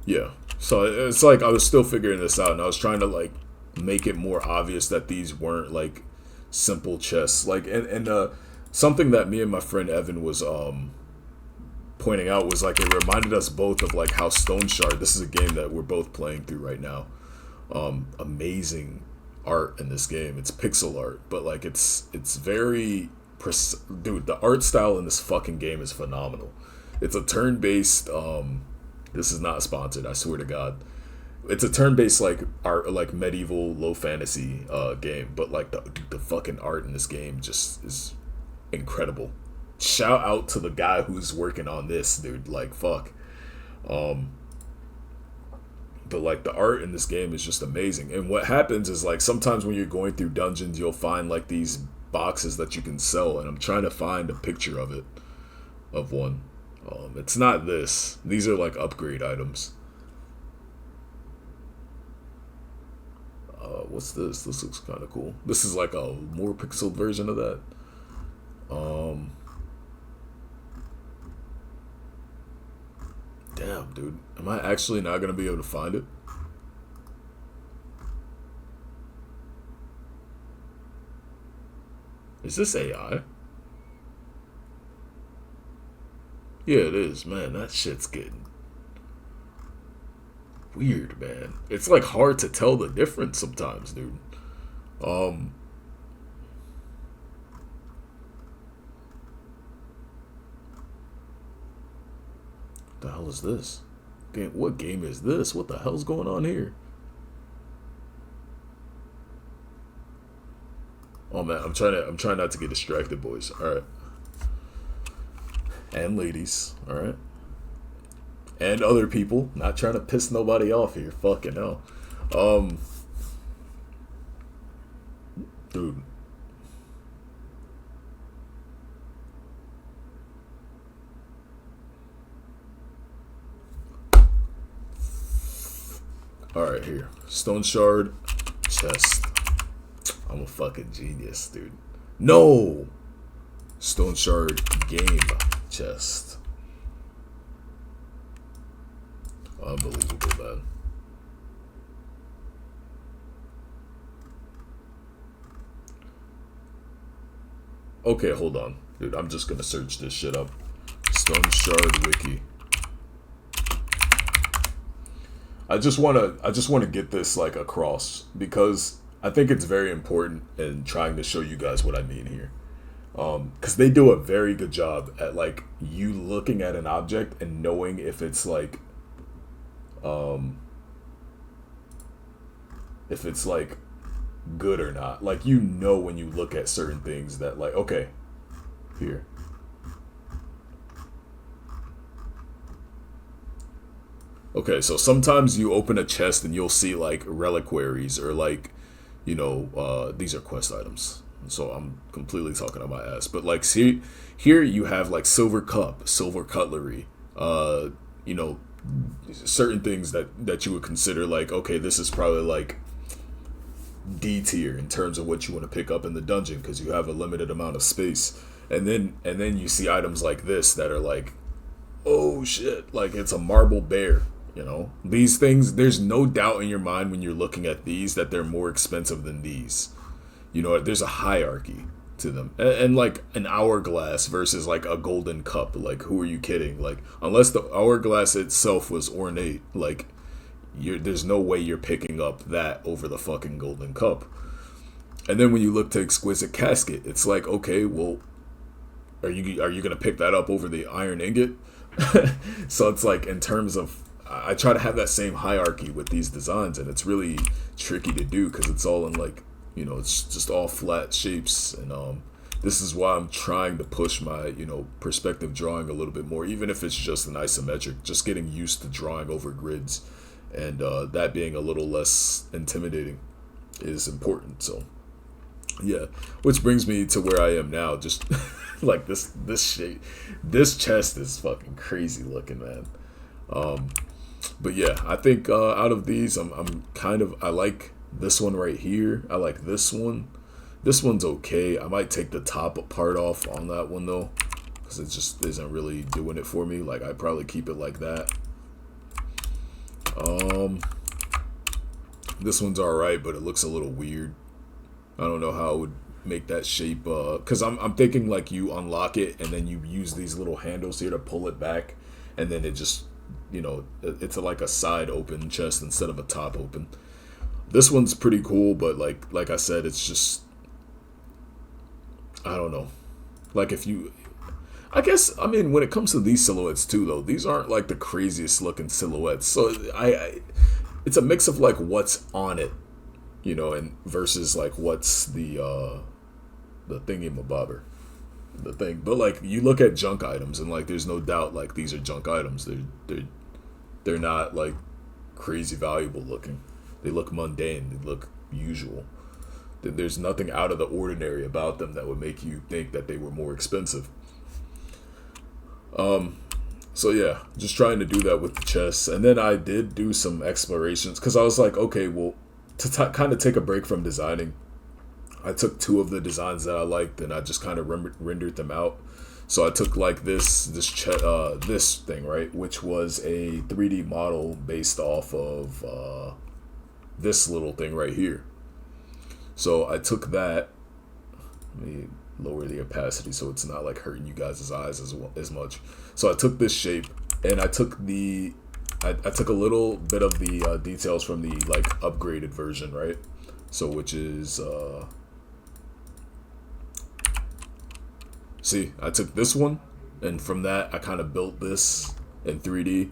Yeah, so it's like I was still figuring this out, and I was trying to like make it more obvious that these weren't like simple chess. Like, and something that me and my friend Evan was pointing out was like it reminded us both of like how Stone Shard, this is a game that we're both playing through right now. Amazing art in this game. It's pixel art, but like it's very dude, the art style in this fucking game is phenomenal. It's a turn-based this is not sponsored, I swear to God. It's a turn-based like art, like medieval low fantasy game, but like the fucking art in this game just is incredible. Shout out to the guy who's working on this, dude. Like, fuck. But like the art in this game is just amazing. And what happens is like sometimes when you're going through dungeons, you'll find like these boxes that you can sell, and I'm trying to find a picture of it, of one. It's not this. These are like upgrade items. What's this? This looks kind of cool. This is like a more pixeled version of that. Damn, dude. Am I actually not going to be able to find it? Is this AI? Yeah, it is. Man, that shit's getting weird, man. It's like hard to tell the difference sometimes, dude. The hell is this? What game is this? What the hell's going on here? Oh man, I'm trying not to get distracted, boys. All right, and ladies. All right, and other people. Not trying to piss nobody off here. Fucking hell. Dude. Alright, here. Stone Shard chest. I'm a fucking genius, dude. No! Stone Shard game chest. Unbelievable, man. Okay, hold on. Dude, I'm just gonna search this shit up. Stone Shard wiki. I just wanna get this like across, because I think it's very important in trying to show you guys what I mean here. Because they do a very good job at like you looking at an object and knowing if it's like good or not. Like, you know, when you look at certain things that like, okay, here. Okay, so sometimes you open a chest and you'll see like reliquaries or like, these are quest items. So I'm completely talking on my ass. But like, see, here you have like silver cup, silver cutlery, you know, certain things that you would consider like, okay, this is probably like D tier in terms of what you want to pick up in the dungeon because you have a limited amount of space. And then you see items like this that are like, oh shit, like it's a marble bear. These things, there's no doubt in your mind when you're looking at these that they're more expensive than these. There's a hierarchy to them. And like an hourglass versus like a golden cup, like who are you kidding? Like unless the hourglass itself was ornate, like there's no way you're picking up that over the fucking golden cup. And then when you look to exquisite casket, it's like, okay, well, are you gonna pick that up over the iron ingot? So it's like in terms of, I try to have that same hierarchy with these designs, and it's really tricky to do because it's all in like, it's just all flat shapes, and this is why I'm trying to push my, perspective drawing a little bit more, even if it's just an isometric, just getting used to drawing over grids, and that being a little less intimidating is important. So yeah, which brings me to where I am now. Just like this shape, this chest is fucking crazy looking, man. But yeah, I think out of these, I'm kind of, I like this one right here. I like this one. This one's okay. I might take the top part off on that one though, because it just isn't really doing it for me. Like I'd probably keep it like that. This one's alright, but it looks a little weird. I don't know how I would make that shape, because I'm thinking like you unlock it and then you use these little handles here to pull it back, and then it just, it's like a side open chest instead of a top open. This one's pretty cool, but like I said, it's just, I don't know. Like I guess, I mean, when it comes to these silhouettes too, though, these aren't like the craziest looking silhouettes. So it's a mix of like what's on it, and versus like what's the thingy-mabobber, the thing. But like you look at junk items and like there's no doubt like these are junk items. They're not like crazy valuable looking. They look mundane. They look usual. There's nothing out of the ordinary about them that would make you think that they were more expensive. So yeah, just trying to do that with the chests. And then I did do some explorations because I was like, okay, well, to kind of take a break from designing, I took two of the designs that I liked and I just kind of rendered them out. So I took like this thing, right, which was a 3D model based off of this little thing right here. So I took that. Let me lower the opacity so it's not like hurting you guys' eyes as much. So I took this shape and I took I took a little bit of the details from the like upgraded version, right? So which is see, I took this one, and from that I kind of built this in 3D,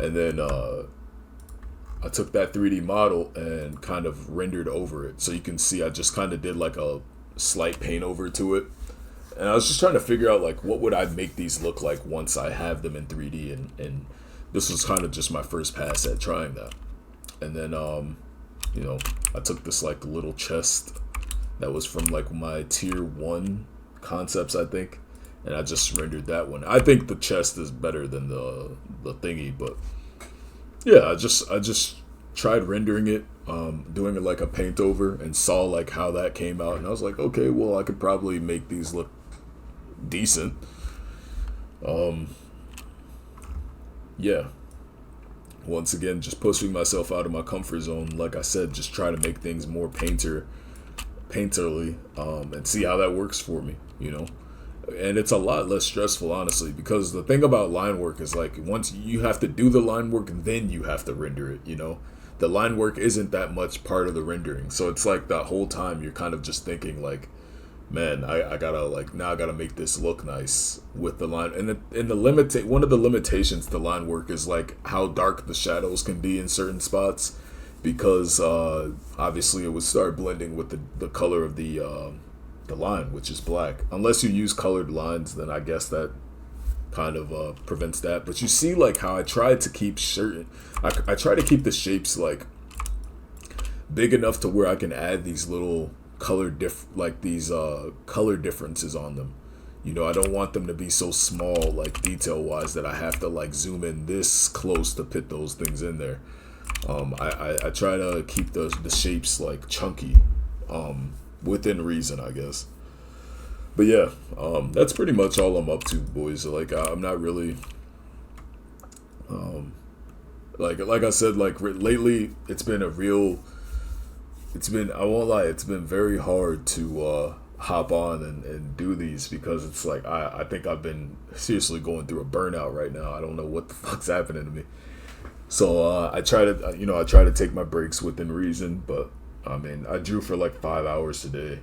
and then I took that 3D model and kind of rendered over it. So you can see I just kind of did like a slight paint over to it. And I was just trying to figure out like what would I make these look like once I have them in 3D, and this was kind of just my first pass at trying that. And then I took this like little chest that was from like my tier 1 concepts, I think, and I just rendered that one. I think the chest is better than the thingy, but yeah, I just tried rendering it, doing it like a paint over, and saw like how that came out, and I was like, okay, well, I could probably make these look decent. Yeah, once again, just pushing myself out of my comfort zone. Like I said, just try to make things more painterly, and see how that works for me, And it's a lot less stressful, honestly, because the thing about line work is like once you have to do the line work, then you have to render it, The line work isn't that much part of the rendering. So it's like that whole time you're kind of just thinking like, man, I gotta like, now I gotta make this look nice with the line. And one of the limitations to line work is like how dark the shadows can be in certain spots, because obviously it would start blending with the color of the line, which is black. Unless you use colored lines, then I guess that kind of prevents that. But you see like how I try to keep certain, I try to keep the shapes like big enough to where I can add these little color differences on them. You know, I don't want them to be so small, like detail wise, that I have to like zoom in this close to fit those things in there. I try to keep the shapes like chunky, within reason, I guess. But yeah, that's pretty much all I'm up to, boys. Like I'm not really, like I said, like lately it's been I won't lie, it's been very hard to hop on and do these because it's like I think I've been seriously going through a burnout right now. I don't know what the fuck's happening to me. So I try to take my breaks within reason, but I mean I drew for like 5 hours today,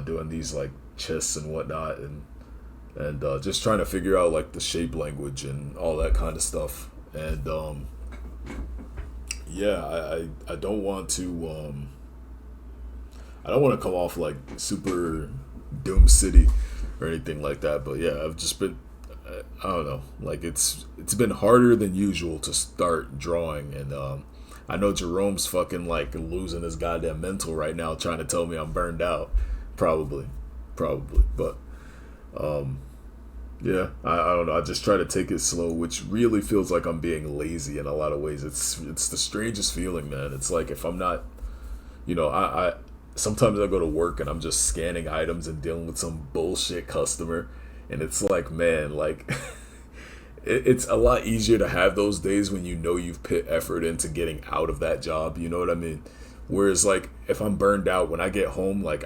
doing these like chests and whatnot, and just trying to figure out like the shape language and all that kind of stuff. And yeah, I don't want to come off like super Doom City or anything like that, but yeah, I've just been, I don't know, like it's been harder than usual to start drawing. And I know Jerome's fucking like losing his goddamn mental right now trying to tell me I'm burned out, probably, but yeah, I don't know, I just try to take it slow, which really feels like I'm being lazy in a lot of ways. It's the strangest feeling, man. It's like if I'm not, I sometimes I go to work and I'm just scanning items and dealing with some bullshit customer, and it's like, man, like it's a lot easier to have those days when you know you've put effort into getting out of that job, you know what I mean? Whereas like if I'm burned out when I get home, like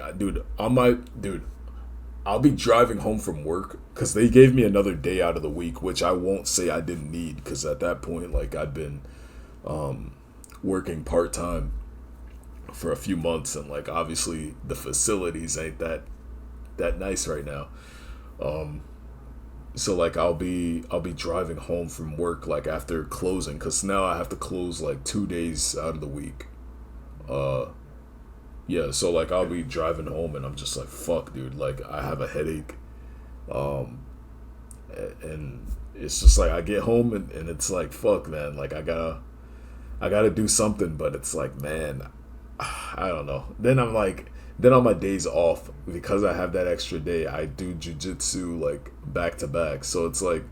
I'll be driving home from work because they gave me another day out of the week, which I won't say I didn't need, because at that point like I'd been working part-time for a few months, and like obviously the facilities ain't that nice right now. So like I'll be driving home from work like after closing, because now I have to close like 2 days out of the week. Yeah, so like I'll be driving home and I'm just like, fuck, dude, like I have a headache. And it's just like I get home and it's like, fuck, man, like I gotta do something, but it's like, man, I don't know. Then I'm like, then on my days off, because I have that extra day, I do jujitsu like back to back. So it's like,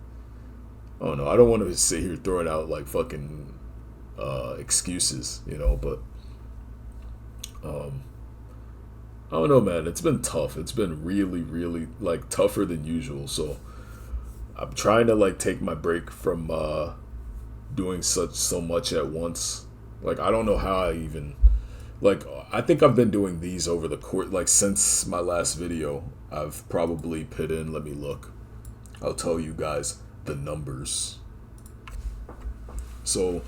oh no, I don't want to sit here throwing out like fucking excuses, but I don't know, man. It's been tough. It's been really, really like tougher than usual. So I'm trying to like take my break from doing so much at once. Like I don't know how I even. Like, I think I've been doing these over the course, like, since my last video. I've probably put in, let me look. I'll tell you guys the numbers. So,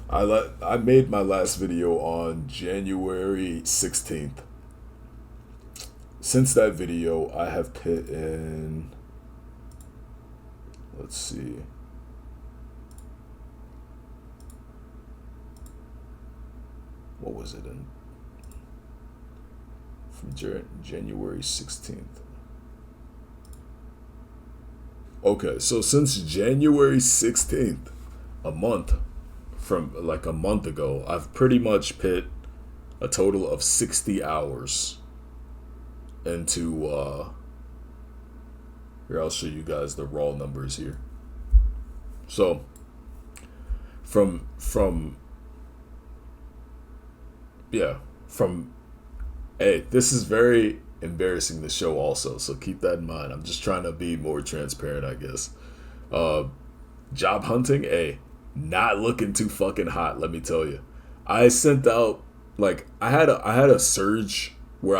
I made my last video on January 16th. Since that video, I have put in, let's see. What was it in? From January 16th. Okay, so since January 16th, a month ago, I've pretty much put a total of 60 hours into, here, I'll show you guys the raw numbers here. So, hey, this is very embarrassing to show also, so keep that in mind. I'm just trying to be more transparent, I guess. Job hunting, hey, not looking too fucking hot, let me tell you. I sent out, like, I had a surge where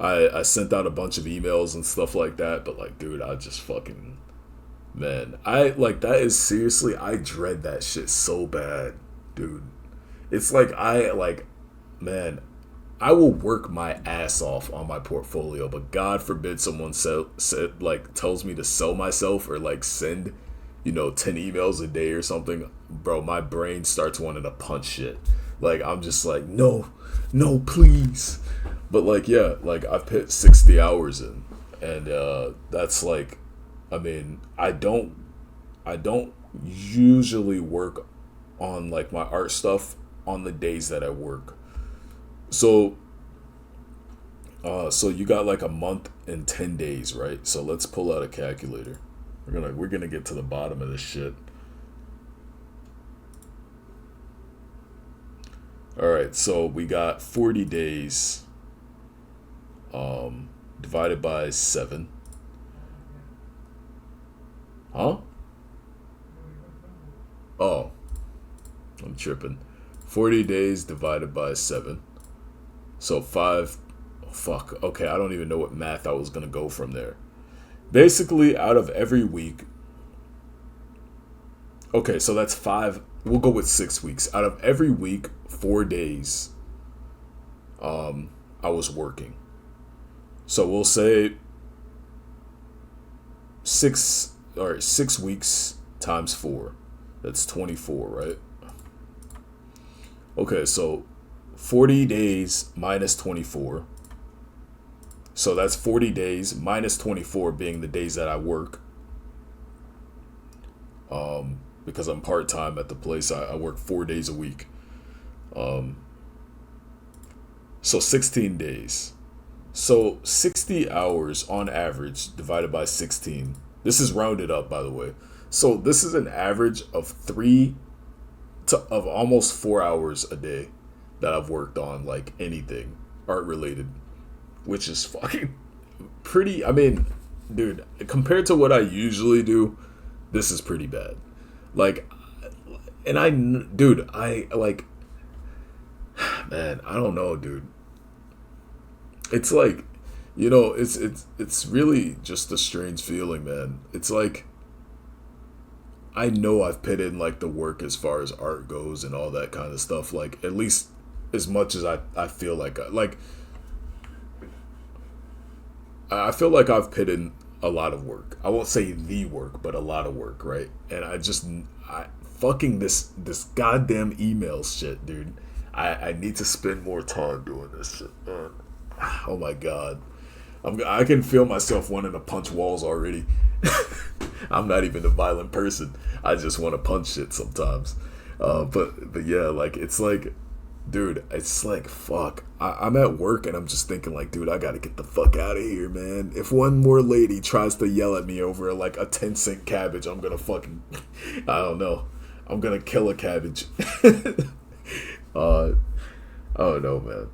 I sent out a bunch of emails and stuff like that, but like, dude, I just fucking, man, that is seriously, I dread that shit so bad, dude. It's like man, I will work my ass off on my portfolio, but God forbid someone tells me to sell myself or like send, 10 emails a day or something. Bro, my brain starts wanting to punch shit. Like, I'm just like, no, please. But like, yeah, like I've put 60 hours in, and that's like, I mean, I don't usually work on like my art stuff on the days that I work. So so you got like a month and 10 days, right? So let's pull out a calculator. We're gonna get to the bottom of this shit. All right, so we got 40 days divided by 7. Huh? Oh, I'm tripping. 40 days divided by 7. So 5. Fuck. Okay, I don't even know what math I was going to go from there. Basically, out of every week. Okay, so that's 5. We'll go with 6 weeks. Out of every week, 4 days I was working. So we'll say 6, all right, 6 weeks times 4. That's 24, right? Okay, so 40 days minus 24. So that's 40 days minus 24 being the days that I work. Because I'm part-time at the place. I work 4 days a week. So 16 days. So 60 hours on average divided by 16. This is rounded up, by the way. So this is an average of of almost 4 hours a day that I've worked on like anything art related, which is fucking pretty. I mean, dude, compared to what I usually do, this is pretty bad. Like, and dude, I like, man, I don't know, dude. It's like, it's really just a strange feeling, man. It's like, I know I've put in like the work as far as art goes and all that kind of stuff. Like, at least as much as I feel like I feel like I've put in a lot of work. I won't say the work, but a lot of work, right? And I fucking this goddamn email shit, dude. I need to spend more time doing this shit, man. Oh my god, I can feel myself wanting to punch walls already. I'm not even a violent person. I just want to punch shit sometimes. But yeah, like it's like, dude, it's like fuck. I'm at work and I'm just thinking like, dude, I gotta get the fuck out of here, man. If one more lady tries to yell at me over like a 10-cent cabbage, I'm gonna fucking, I don't know, I'm gonna kill a cabbage. I don't know, man.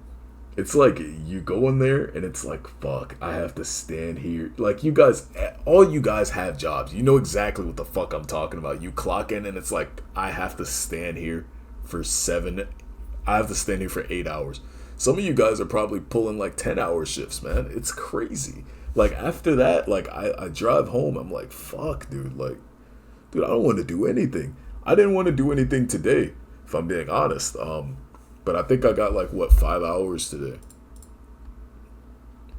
It's like you go in there and it's like, fuck, I have to stand here. Like, you guys, all you guys have jobs. You know exactly what the fuck I'm talking about. You clock in and it's like, I have to stand here for 7. I have to stand here for 8 hours. Some of you guys are probably pulling like 10-hour shifts, man. It's crazy. Like, after that, like, I drive home. I'm like, fuck, dude. Like, dude, I don't want to do anything. I didn't want to do anything today, if I'm being honest. But I think I got like, what, 5 hours today?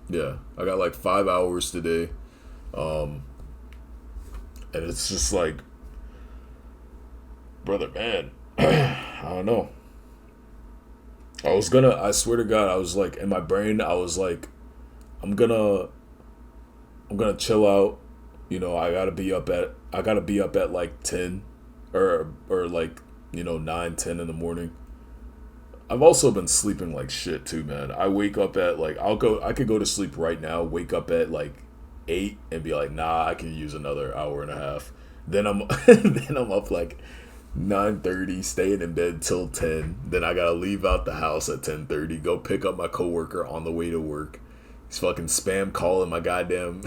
Yeah, I got like 5 hours today. And it's just like, brother, man, I don't know. I swear to God, I was like, in my brain, I was like, I'm gonna chill out. I gotta be up at like 10 or like, 9, 10 in the morning. I've also been sleeping like shit too, man. I wake up at like, I could go to sleep right now, wake up at like 8 and be like, nah, I can use another hour and a half. Then I'm then I'm up like 9:30, staying in bed till 10. Then I gotta leave out the house at 10:30, go pick up my coworker on the way to work. He's fucking spam calling my goddamn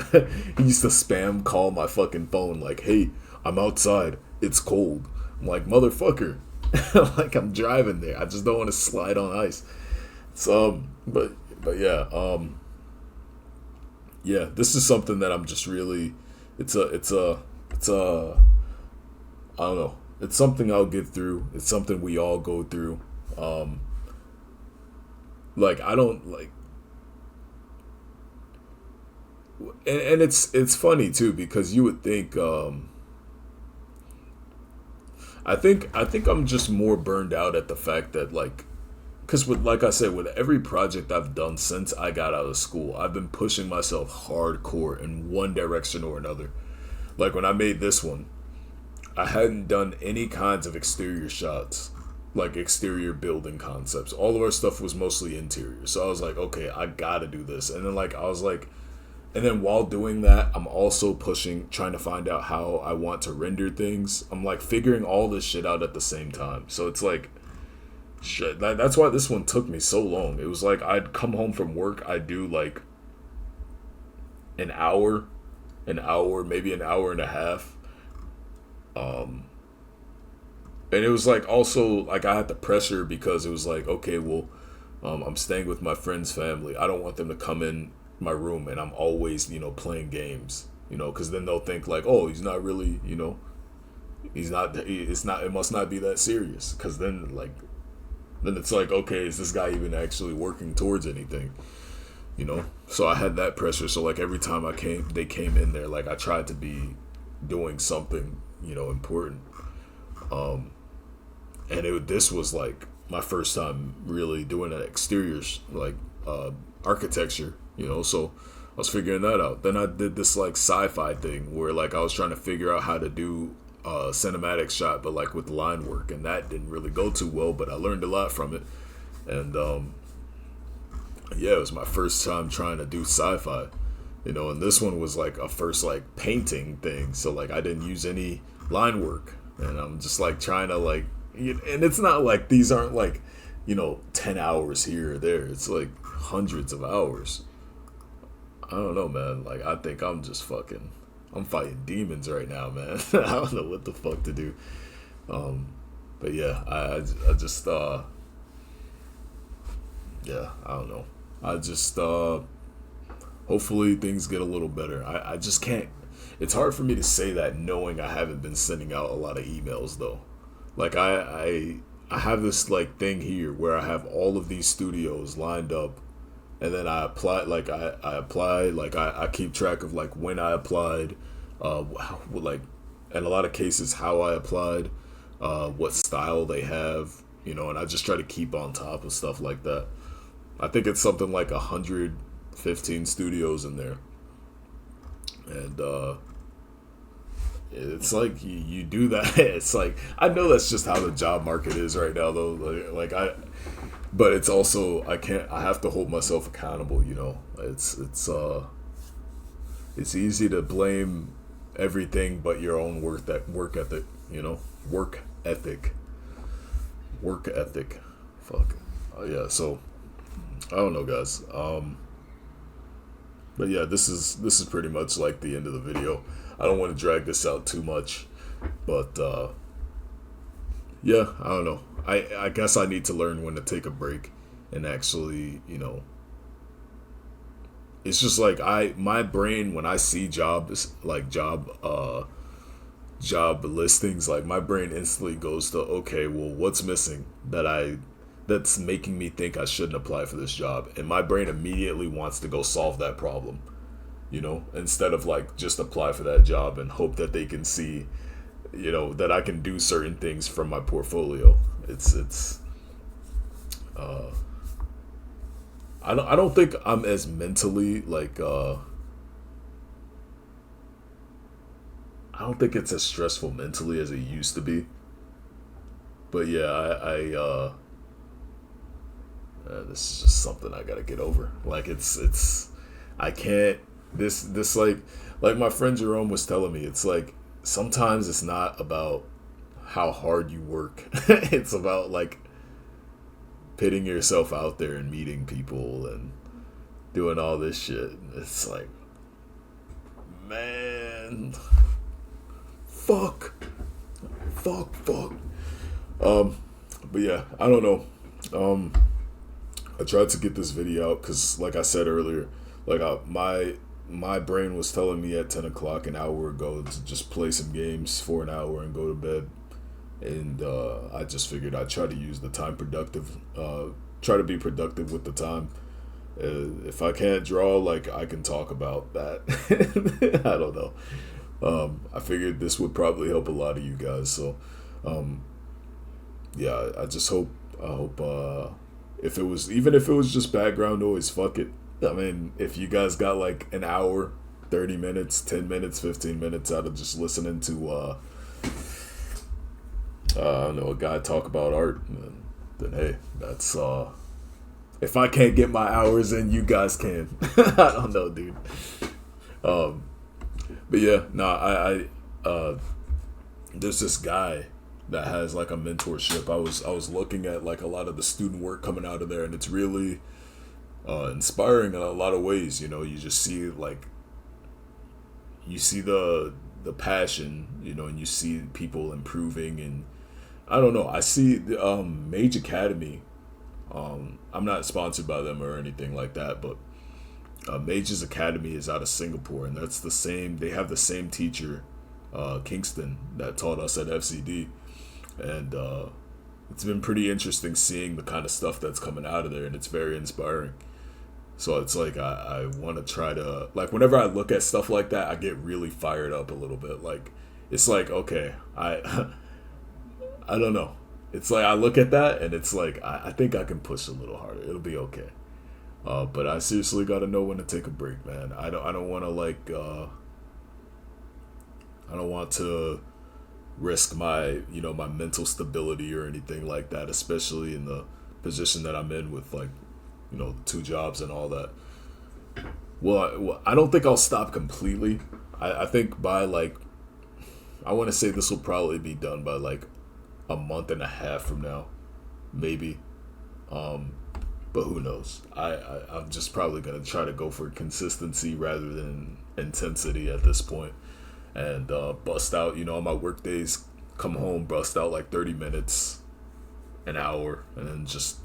he used to spam call my fucking phone like, hey, I'm outside, it's cold. I'm like, motherfucker. Like, I'm driving there. I just don't want to slide on ice. So, but yeah, yeah, this is something that I'm just really, it's a, I don't know. It's something I'll get through. It's something we all go through. Like, I don't like, and it's funny too, because you would think, I think I'm just more burned out at the fact that, like, because like I said, with every project I've done since I got out of school, I've been pushing myself hardcore in one direction or another. Like when I made this one, I hadn't done any kinds of exterior shots, like exterior building concepts. All of our stuff was mostly interior. So I was like, okay, I gotta do this. And then like I was like, and then while doing that, I'm also trying to find out how I want to render things. I'm like figuring all this shit out at the same time. So it's like, shit. That's why this one took me so long. It was like I'd come home from work, I'd do like an hour, maybe an hour and a half. And it was like also like I had the pressure because it was like, okay, well, I'm staying with my friend's family. I don't want them to come in my room and I'm always, playing games, because then they'll think like, oh, he's not really, it must not be that serious. Because then it's like, okay, is this guy even actually working towards anything? So I had that pressure. So like every time they came in there, like I tried to be doing something, important. And this was like my first time really doing an exterior, architecture, so I was figuring that out. Then I did this like sci-fi thing where like I was trying to figure out how to do a cinematic shot, but like with line work, and that didn't really go too well, but I learned a lot from it. And yeah, it was my first time trying to do sci-fi, and this one was like a first like painting thing, so like I didn't use any line work, and I'm just like trying to like, and it's not like these aren't like 10 hours here or there, it's like hundreds of hours. I don't know, man, like I think I'm fighting demons right now, man. I don't know what the fuck to do. But yeah, I just yeah, I don't know. I just hopefully things get a little better. I just can't. It's hard for me to say that knowing I haven't been sending out a lot of emails though. Like I have this like thing here where I have all of these studios lined up, and then I apply. Like I apply. Like I keep track of like when I applied, like in a lot of cases how I applied, what style they have, and I just try to keep on top of stuff like that. I think it's something like 115 studios in there, and it's like you do that. It's like I know that's just how the job market is right now, though. But it's also I have to hold myself accountable. It's easy to blame everything but your own work ethic. Work ethic. Fuck. Yeah. So I don't know, guys. But yeah, this is pretty much like the end of the video. I don't want to drag this out too much, but yeah, I don't know. I guess I need to learn when to take a break and actually, it's just like my brain when I see job listings, like my brain instantly goes to, okay, well, what's missing that's making me think I shouldn't apply for this job, and my brain immediately wants to go solve that problem, instead of like just apply for that job and hope that they can see, that I can do certain things from my portfolio. I don't think I'm as mentally like I don't think it's as stressful mentally as it used to be. But yeah, this is just something I gotta get over. Like I can't. This like my friend Jerome was telling me. It's like sometimes it's not about how hard you work. It's about like pitting yourself out there and meeting people and doing all this shit. It's like, man, fuck. But yeah, I don't know. I tried to get this video out because, like I said earlier, like my brain was telling me at 10 o'clock an hour ago to just play some games for an hour and go to bed. And I just figured I'd try to use the time try to be productive with the time. If I can't draw, like, I can talk about that. I don't know. I figured this would probably help a lot of you guys. So, yeah, I hope if it was just background noise, fuck it. I mean, if you guys got like an hour 30 minutes, 10 minutes, 15 minutes out of just listening to I don't know, a guy talk about art, then hey, that's if I can't get my hours in, you guys can. I don't know, dude. But yeah, there's this guy that has like a mentorship. I was looking at like a lot of the student work coming out of there, and it's really inspiring in a lot of ways. You know, you just see like you see the passion, you know, and you see people improving, and I don't know. I see the Mage Academy. I'm not sponsored by them or anything like that, but Mage's Academy is out of Singapore, and that's the same. They have the same teacher, Kingston, that taught us at FCD, and it's been pretty interesting seeing the kind of stuff that's coming out of there, and it's very inspiring. So it's like I want to try to, like, whenever I look at stuff like that, I get really fired up a little bit. Like, it's like, okay, I don't know. It's like I look at that and it's like I think I can push a little harder. It'll be okay. But I seriously got to know when to take a break, man. I don't want to I don't want to risk my my mental stability or anything like that, especially in the position that I'm in with like 2 jobs and all that. Well, I don't think I'll stop completely. I think by like I want to say this will probably be done by like a month and a half from now, maybe. But who knows? I'm just probably gonna try to go for consistency rather than intensity at this point, and bust out. On my work days, come home, bust out like 30 minutes, an hour, and then just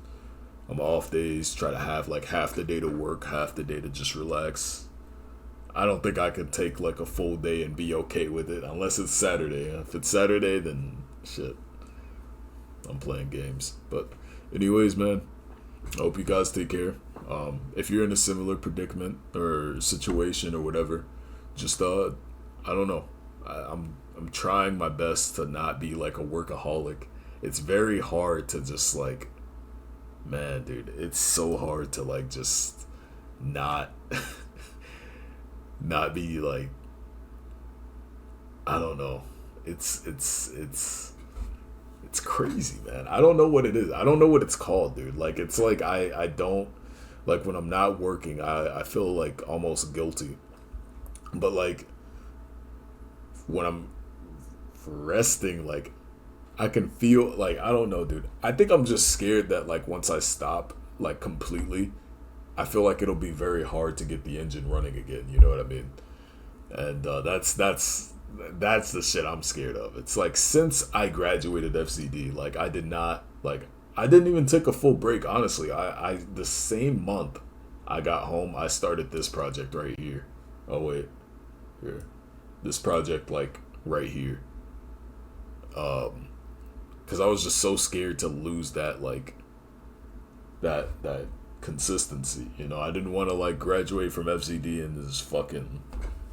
on my off days try to have like half the day to work, half the day to just relax. I don't think I could take like a full day and be okay with it unless it's Saturday. If it's Saturday, then shit, I'm playing games. But anyways, man, I hope you guys take care. If you're in a similar predicament or situation or whatever, just I don't know. I'm trying my best to not be like a workaholic. It's very hard to just like, man, dude, it's so hard to like just not not be like, I don't know. It's crazy, man. I don't know what it is. I don't know what it's called, dude. Like, it's like I don't, like, when I'm not working, I feel like almost guilty. But like when I'm resting, like I can feel like, I don't know, dude. I think I'm just scared that like once I stop like completely, I feel like it'll be very hard to get the engine running again. You know what I mean? And that's the shit I'm scared of. It's like since I graduated FCD, like I didn't even take a full break. Honestly, I the same month I got home, I started this project right here. Oh wait, here, this project like right here. Because I was just so scared to lose that like that consistency. I didn't want to like graduate from FCD and just fucking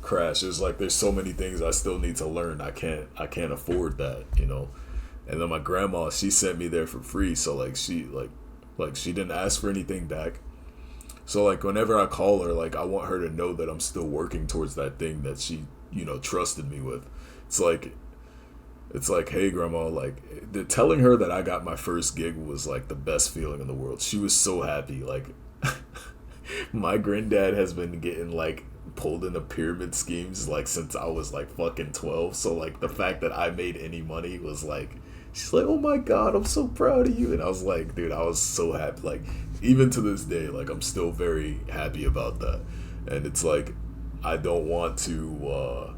crash. It's like there's so many things I still need to learn. I can't afford that. And then my grandma, she sent me there for free, so like she didn't ask for anything back. So like whenever I call her, like I want her to know that I'm still working towards that thing that she trusted me with. It's like, hey grandma, like telling her that I got my first gig was like the best feeling in the world. She was so happy. Like my granddad has been getting like pulled into pyramid schemes like since I was like fucking 12. So like the fact that I made any money was like, she's like, oh my god, I'm so proud of you. And I was like, dude, I was so happy. Like even to this day, like I'm still very happy about that. And it's like I don't want to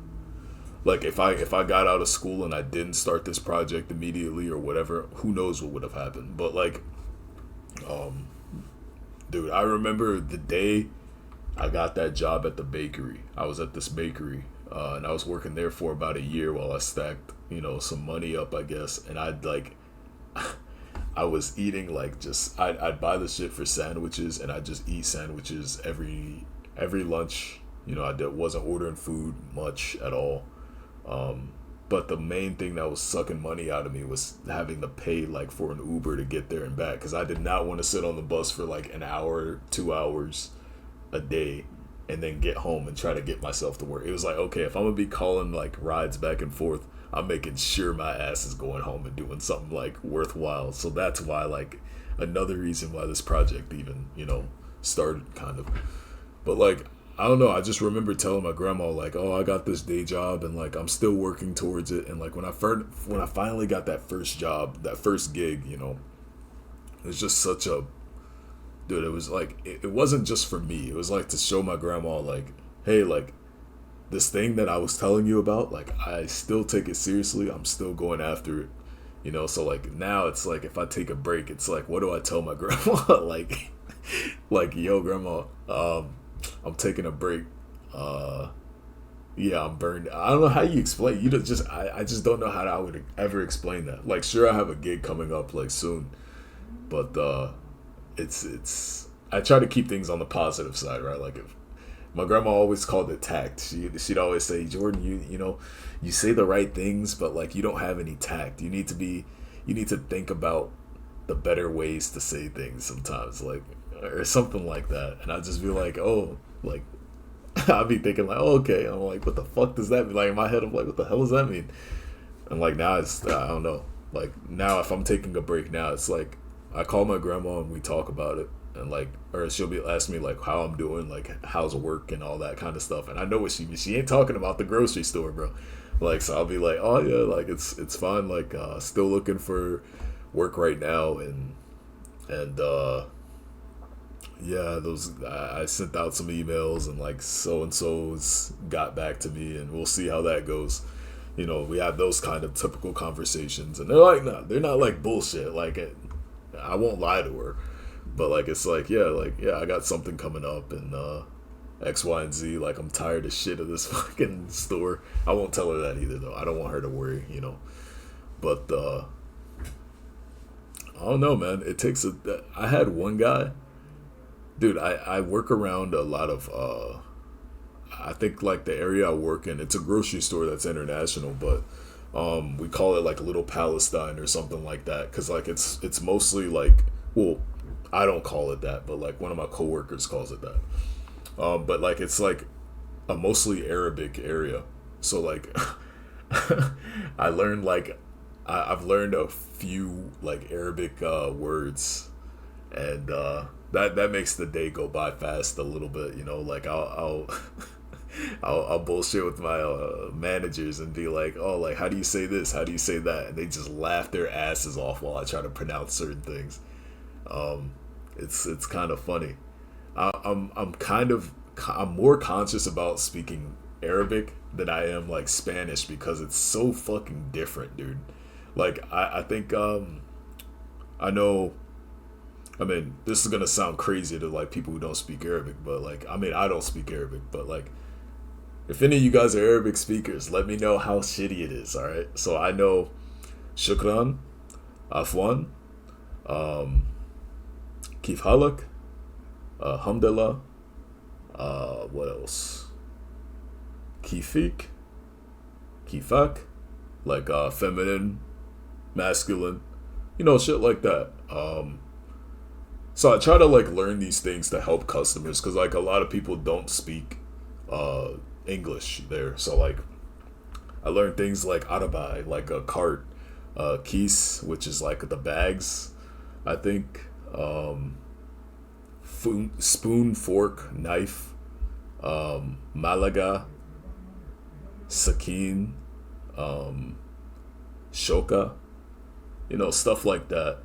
like if I got out of school and I didn't start this project immediately or whatever, who knows what would have happened. But like dude, I remember the day I got that job at the bakery. I was at this bakery, and I was working there for about a year while I stacked, some money up, I guess. And I'd like, I was eating like just, I'd buy the shit for sandwiches, and I'd just eat sandwiches every lunch. I wasn't ordering food much at all. But the main thing that was sucking money out of me was having to pay like for an Uber to get there and back, because I did not want to sit on the bus for like an hour, 2 hours a day and then get home and try to get myself to work. It was like, okay, if I'm gonna be calling like rides back and forth, I'm making sure my ass is going home and doing something like worthwhile. So that's why, like, another reason why this project even, started kind of. But like, I don't know, I just remember telling my grandma like, oh, I got this day job and like I'm still working towards it. And like when I finally got that first job, that first gig, it was just such a dude, it was like it wasn't just for me. It was like to show my grandma like, hey, like this thing that I was telling you about, like I still take it seriously. I'm still going after it. So like now it's like if I take a break, it's like what do I tell my grandma? like yo grandma, I'm taking a break. Yeah, I'm burned. I don't know how you explain. I just don't know how I would ever explain that. Like sure I have a gig coming up like soon, but it's I try to keep things on the positive side, right? Like if my grandma always called it tact. She'd always say, Jordan, you say the right things, but like you don't have any tact. You need to think about the better ways to say things sometimes, like or something like that. And I just be like, oh, like I'll be thinking like, oh, okay. I'm like, what the fuck does that mean? Like in my head, I'm like, what the hell does that mean? And like now it's I don't know. Like now if I'm taking a break now, it's like I call my grandma and we talk about it. And like, or she'll be ask me like how I'm doing, like how's work and all that kind of stuff. And I know what she ain't talking about the grocery store, bro. Like, so I'll be like, oh yeah, like it's fine. Like, still looking for work right now, and yeah, those I sent out some emails and like so and so's got back to me, and we'll see how that goes. We have those kind of typical conversations, and they're like, no, they're not like bullshit. Like, I won't lie to her. But like it's like yeah, I got something coming up and X, Y, and Z. Like I'm tired of shit of this fucking store. I won't tell her that either though. I don't want her to worry, But I don't know, man. It takes I had one guy, dude. I work around a lot of. I think like the area I work in, it's a grocery store that's international, but we call it like Little Palestine or something like that, because like it's mostly like well. I don't call it that, but like one of my coworkers calls it that. But like it's like a mostly Arabic area. So like I learned like I've learned a few like Arabic words, and that makes the day go by fast a little bit. Like I'll I'll bullshit with my managers and be like, oh, like how do you say this? How do you say that? And they just laugh their asses off while I try to pronounce certain things. It's kind of funny. I'm more conscious about speaking Arabic than I am like Spanish because it's so fucking different, dude. Like I think I know. I mean, this is gonna sound crazy to like people who don't speak Arabic, but like I mean I don't speak Arabic, but like if any of you guys are Arabic speakers, let me know how shitty it is. All right, so I know shukran, afwan, Kif halak, alhamdulillah, what else? Kifik, kifak, like feminine, masculine, shit like that. So I try to like learn these things to help customers because like a lot of people don't speak English there. So like I learned things like arabai, like a cart, kis, which is like the bags, I think. Spoon, fork, knife, malaga, sakin, shoka, stuff like that.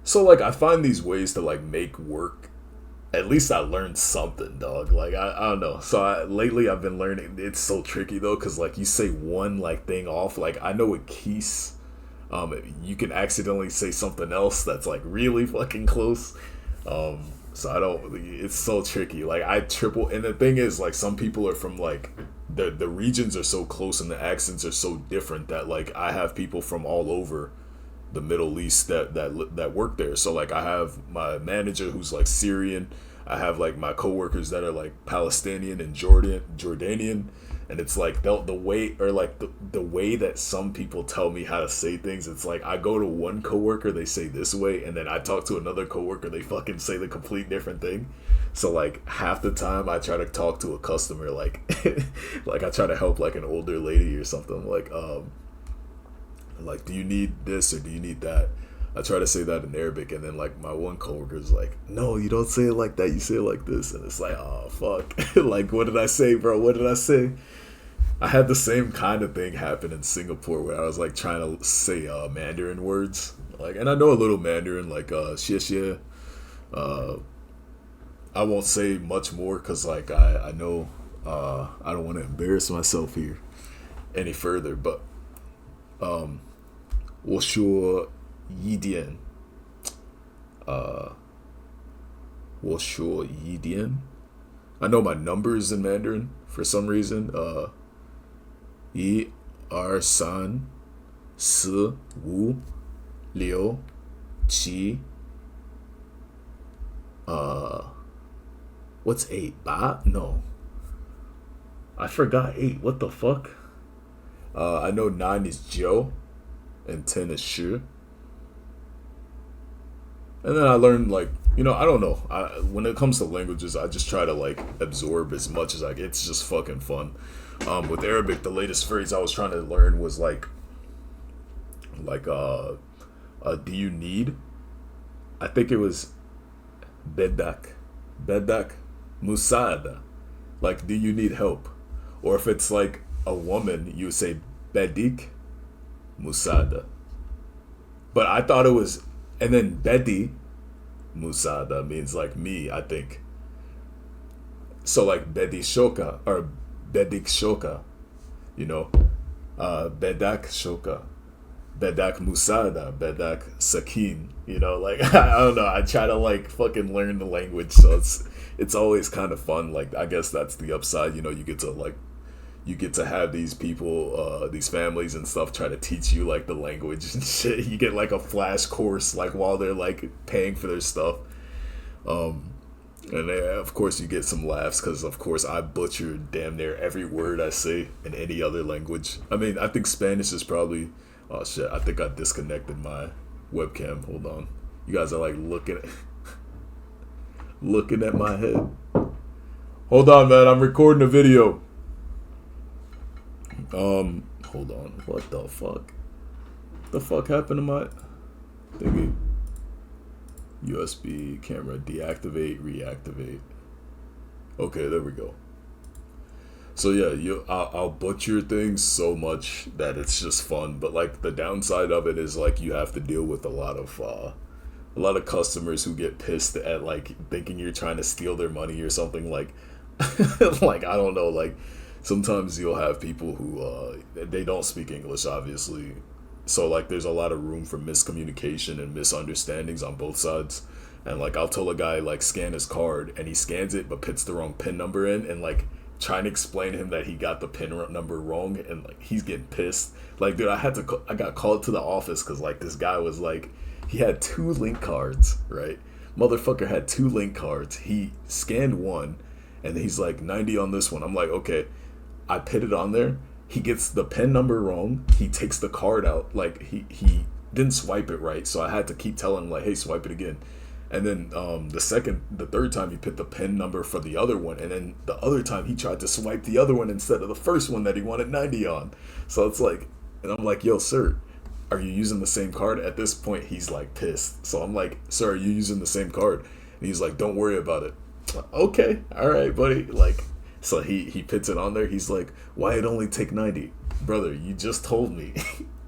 So like I find these ways to like make work. At least I learned something, dog. Like I don't know. So lately I've been learning. It's so tricky though, cause like you say one like thing off. Like I know with keys, you can accidentally say something else that's like really fucking close. So I don't. It's so tricky. Like I triple. And the thing is, like some people are from like the regions are so close and the accents are so different that like I have people from all over the Middle East that work there. So like I have my manager who's like Syrian. I have like my coworkers that are like Palestinian and Jordanian, And it's like the way, or like the way that some people tell me how to say things, it's like I go to one coworker, they say this way, and then I talk to another coworker, they fucking say the complete different thing. So like half the time I try to talk to a customer like like I try to help like an older lady or something, like do you need this or do you need that? I try to say that in Arabic, and then like my one coworker is like, no, you don't say it like that, you say it like this. And it's like, oh fuck. Like, what did I say, bro? What did I say? I had the same kind of thing happen in Singapore where I was like trying to say Mandarin words. Like, and I know a little Mandarin, like xie xie. I won't say much more because like I know I don't want to embarrass myself here any further, but 我说一点我说一点 I know my numbers in Mandarin for some reason. 一二三四五六七 what's 8? Ba? No. I forgot 8. What the fuck? I know 9 is Joe and 10 is Shi. And then I learned, like, you know, I don't know. When it comes to languages, I just try to, like, absorb as much as I get. It's just fucking fun. With Arabic, the latest phrase I was trying to learn was, do you need? I think it was bedak. Bedak musada. Like, do you need help? Or if it's, like, a woman, you would say bedik musada. But I thought it was... And then Bedi Musada means like me, I think. So like Bedi Shoka or Bedik Shoka, you know, Bedak Shoka, Bedak Musada, Bedak Sakin, you know, like I don't know. I try to like fucking learn the language, so it's always kind of fun. Like I guess that's the upside, you know. You get to have these people, these families and stuff try to teach you like the language and shit. You get like a flash course like while they're like paying for their stuff. And of course you get some laughs because of course I butcher damn near every word I say in any other language. I mean, I think Spanish is probably... Oh shit, I think I disconnected my webcam. Hold on. You guys are like looking at my head. Hold on, man. I'm recording a video. Hold on. What the fuck? The fuck happened to my thingy? USB camera deactivate, reactivate. Okay, there we go. So yeah, I'll butcher things so much that it's just fun. But like the downside of it is like you have to deal with a lot of customers who get pissed at like thinking you're trying to steal their money or something. Like like I don't know, like sometimes you'll have people who they don't speak English, obviously. So like there's a lot of room for miscommunication and misunderstandings on both sides. And like I'll tell a guy like scan his card and he scans it but puts the wrong PIN number in, and like trying to explain to him that he got the PIN number wrong, and like he's getting pissed. Like dude, I got called to the office because like this guy was like, he had 2 link cards, right? Motherfucker had 2 link cards. He scanned one and he's like 90 on this one. I'm like, okay. I put it on there. He gets the PIN number wrong. He takes the card out. Like he didn't swipe it right, so I had to keep telling him like, hey, swipe it again. And then the third time he put the PIN number for the other one, and then the other time he tried to swipe the other one instead of the first one that he wanted 90 on. So it's like, and I'm like, yo, sir, are you using the same card? At this point, he's like pissed. So I'm like, sir, are you using the same card? And he's like, don't worry about it. Okay, all right, buddy. Like. So he puts it on there. He's like, why it only take 90? Brother, you just told me.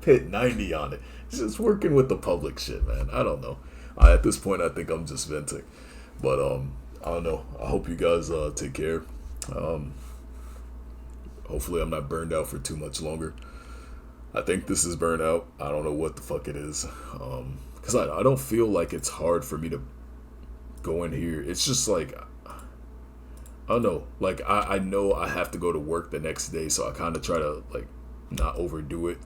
Put 90 on it. It's just working with the public shit, man. I don't know. At this point, I think I'm just venting. But, I don't know. I hope you guys take care. Hopefully I'm not burned out for too much longer. I think this is burnout. I don't know what the fuck it is. Because I don't feel like it's hard for me to go in here. It's just like... I don't know, like I know I have to go to work the next day, so I kind of try to like not overdo it,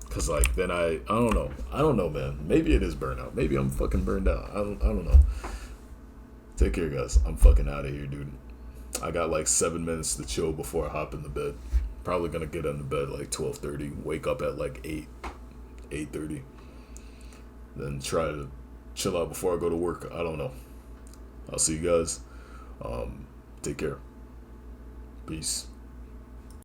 cause like then I don't know, man. Maybe it is burnout. Maybe I'm fucking burned out. I don't know. Take care, guys. I'm fucking out of here, dude. I got like 7 minutes to chill before I hop in the bed. Probably gonna get into bed like 12:30. Wake up at like 8:30. Then try to chill out before I go to work. I don't know. I'll see you guys. Take care. Peace.